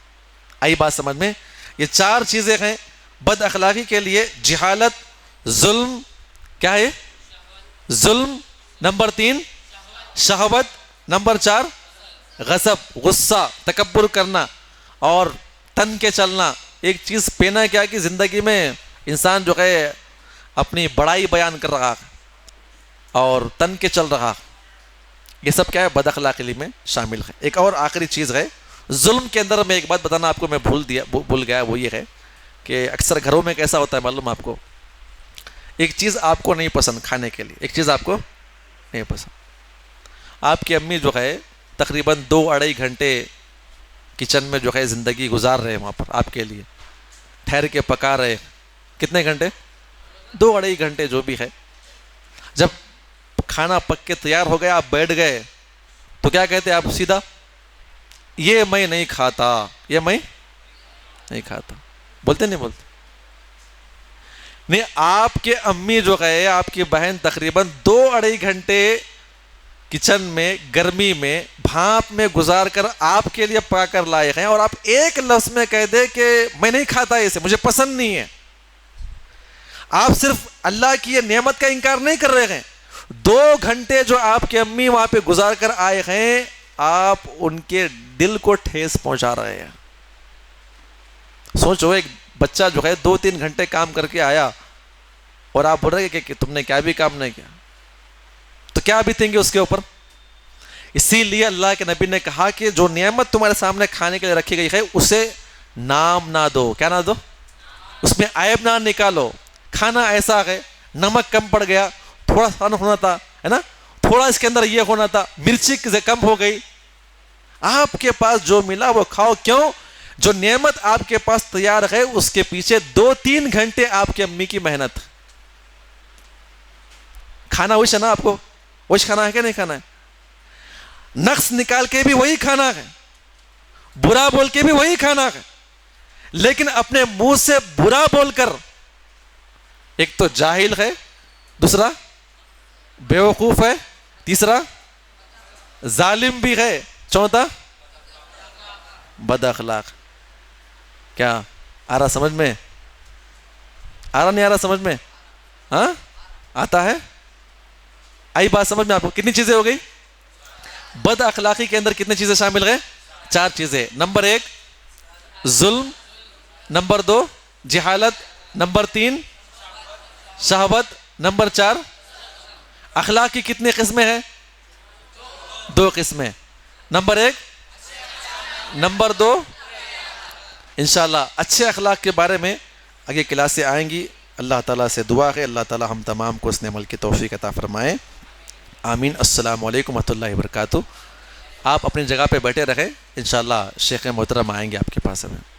آئی بات سمجھ میں؟ یہ چار چیزیں ہیں بد اخلاقی کے لیے: جہالت، ظلم، کیا ہے؟ ظلم. نمبر 3 شہوت. نمبر 4 غضب، غصہ، تکبر کرنا، اور تن کے چلنا. ایک چیز پینا کیا کہ زندگی میں انسان جو ہے اپنی بڑائی بیان کر رہا اور تن کے چل رہا. یہ سب کیا ہے؟ بد اخلاقی میں شامل ہے. ایک اور آخری چیز ہے ظلم کے اندر. میں ایک بات بتانا آپ کو میں بھول گیا، وہ یہ ہے کہ اکثر گھروں میں کیسا ہوتا ہے معلوم آپ کو؟ ایک چیز آپ کو نہیں پسند کھانے کے لیے، ایک چیز آپ کو نہیں پسند. آپ کی امی جو ہے تقریباً 2-2.5 گھنٹے کچن میں جو ہے زندگی گزار رہے ہیں وہاں پر آپ کے لیے، ٹھہر کے پکا رہے. کتنے گھنٹے؟ 2-2.5 گھنٹے جو بھی ہے. جب کھانا پک کے تیار ہو گیا، آپ بیٹھ گئے، تو کیا کہتے آپ سیدھا؟ یہ میں نہیں کھاتا، یہ میں نہیں کھاتا. بولتے نہیں بولتے؟ نہیں. آپ کے امی جو ہے، آپ کی بہن تقریباً 2-2.5 گھنٹے کچن میں گرمی میں بھاپ میں گزار کر آپ کے لیے پکا کر لائے ہیں، اور آپ ایک لفظ میں کہہ دے کہ میں نہیں کھاتا اسے، مجھے پسند نہیں ہے. آپ صرف اللہ کی یہ نعمت کا انکار نہیں کر رہے ہیں، 2 گھنٹے جو آپ کے امی وہاں پہ گزار کر آئے ہیں، آپ ان کے دل کو ٹھیس پہنچا رہے ہیں. سوچو ایک بچہ جو ہے 2-3 گھنٹے کام کر کے آیا اور آپ بول رہے کہ تم نے کیا بھی کام نہیں کیا، تو کیا بیتیں گے اس کے اوپر؟ اسی لیے اللہ کے نبی نے کہا کہ جو نعمت تمہارے سامنے کھانے کے لیے رکھی گئی ہے اسے نام نہ دو. کیا نہ دو؟ اس میں عیب نہ نکالو. کھانا ایسا ہے، نمک کم پڑ گیا، تھوڑا سا ہونا تھا، ہے نا، تھوڑا اس کے اندر یہ ہونا تھا، مرچی کم ہو گئی. آپ کے پاس جو ملا وہ کھاؤ. کیوں؟ جو نعمت آپ کے پاس تیار ہے اس کے پیچھے 2-3 گھنٹے آپ کی امی کی محنت. کھانا وہی ہے نا، آپ کو وہی کھانا ہے کہ نہیں کھانا ہے؟ نقص نکال کے بھی وہی کھانا ہے، برا بول کے بھی وہی کھانا ہے. لیکن اپنے منہ سے برا بول کر، ایک تو جاہل ہے، دوسرا بیوقوف ہے، تیسرا ظالم بھی ہے، چوتھا بد اخلاق. کیا آ رہا سمجھ میں؟ آ رہا نہیں آ رہا سمجھ میں؟ ہاں آتا ہے؟ آئی بات سمجھ میں آپ کو؟ کتنی چیزیں ہو گئی؟ بد اخلاقی کے اندر کتنی چیزیں شامل ہیں؟ 4 چیزیں. نمبر 1 ظلم، نمبر 2 جہالت، نمبر 3 شہوت، نمبر 4 اخلاق کی کتنی قسمیں ہیں؟ 2 قسمیں. نمبر 1 نمبر 2 انشاءاللہ اچھے اخلاق کے بارے میں آگے کلاسیں آئیں گی. اللہ تعالیٰ سے دعا ہے اللہ تعالیٰ ہم تمام کو اس نے عمل کی توفیق عطا فرمائے. آمین. السلام علیکم ورحمۃ اللہ وبرکاتہ. آپ اپنی جگہ پہ بیٹھے رہیں، انشاءاللہ شیخ محترم آئیں گے آپ کے پاس میں.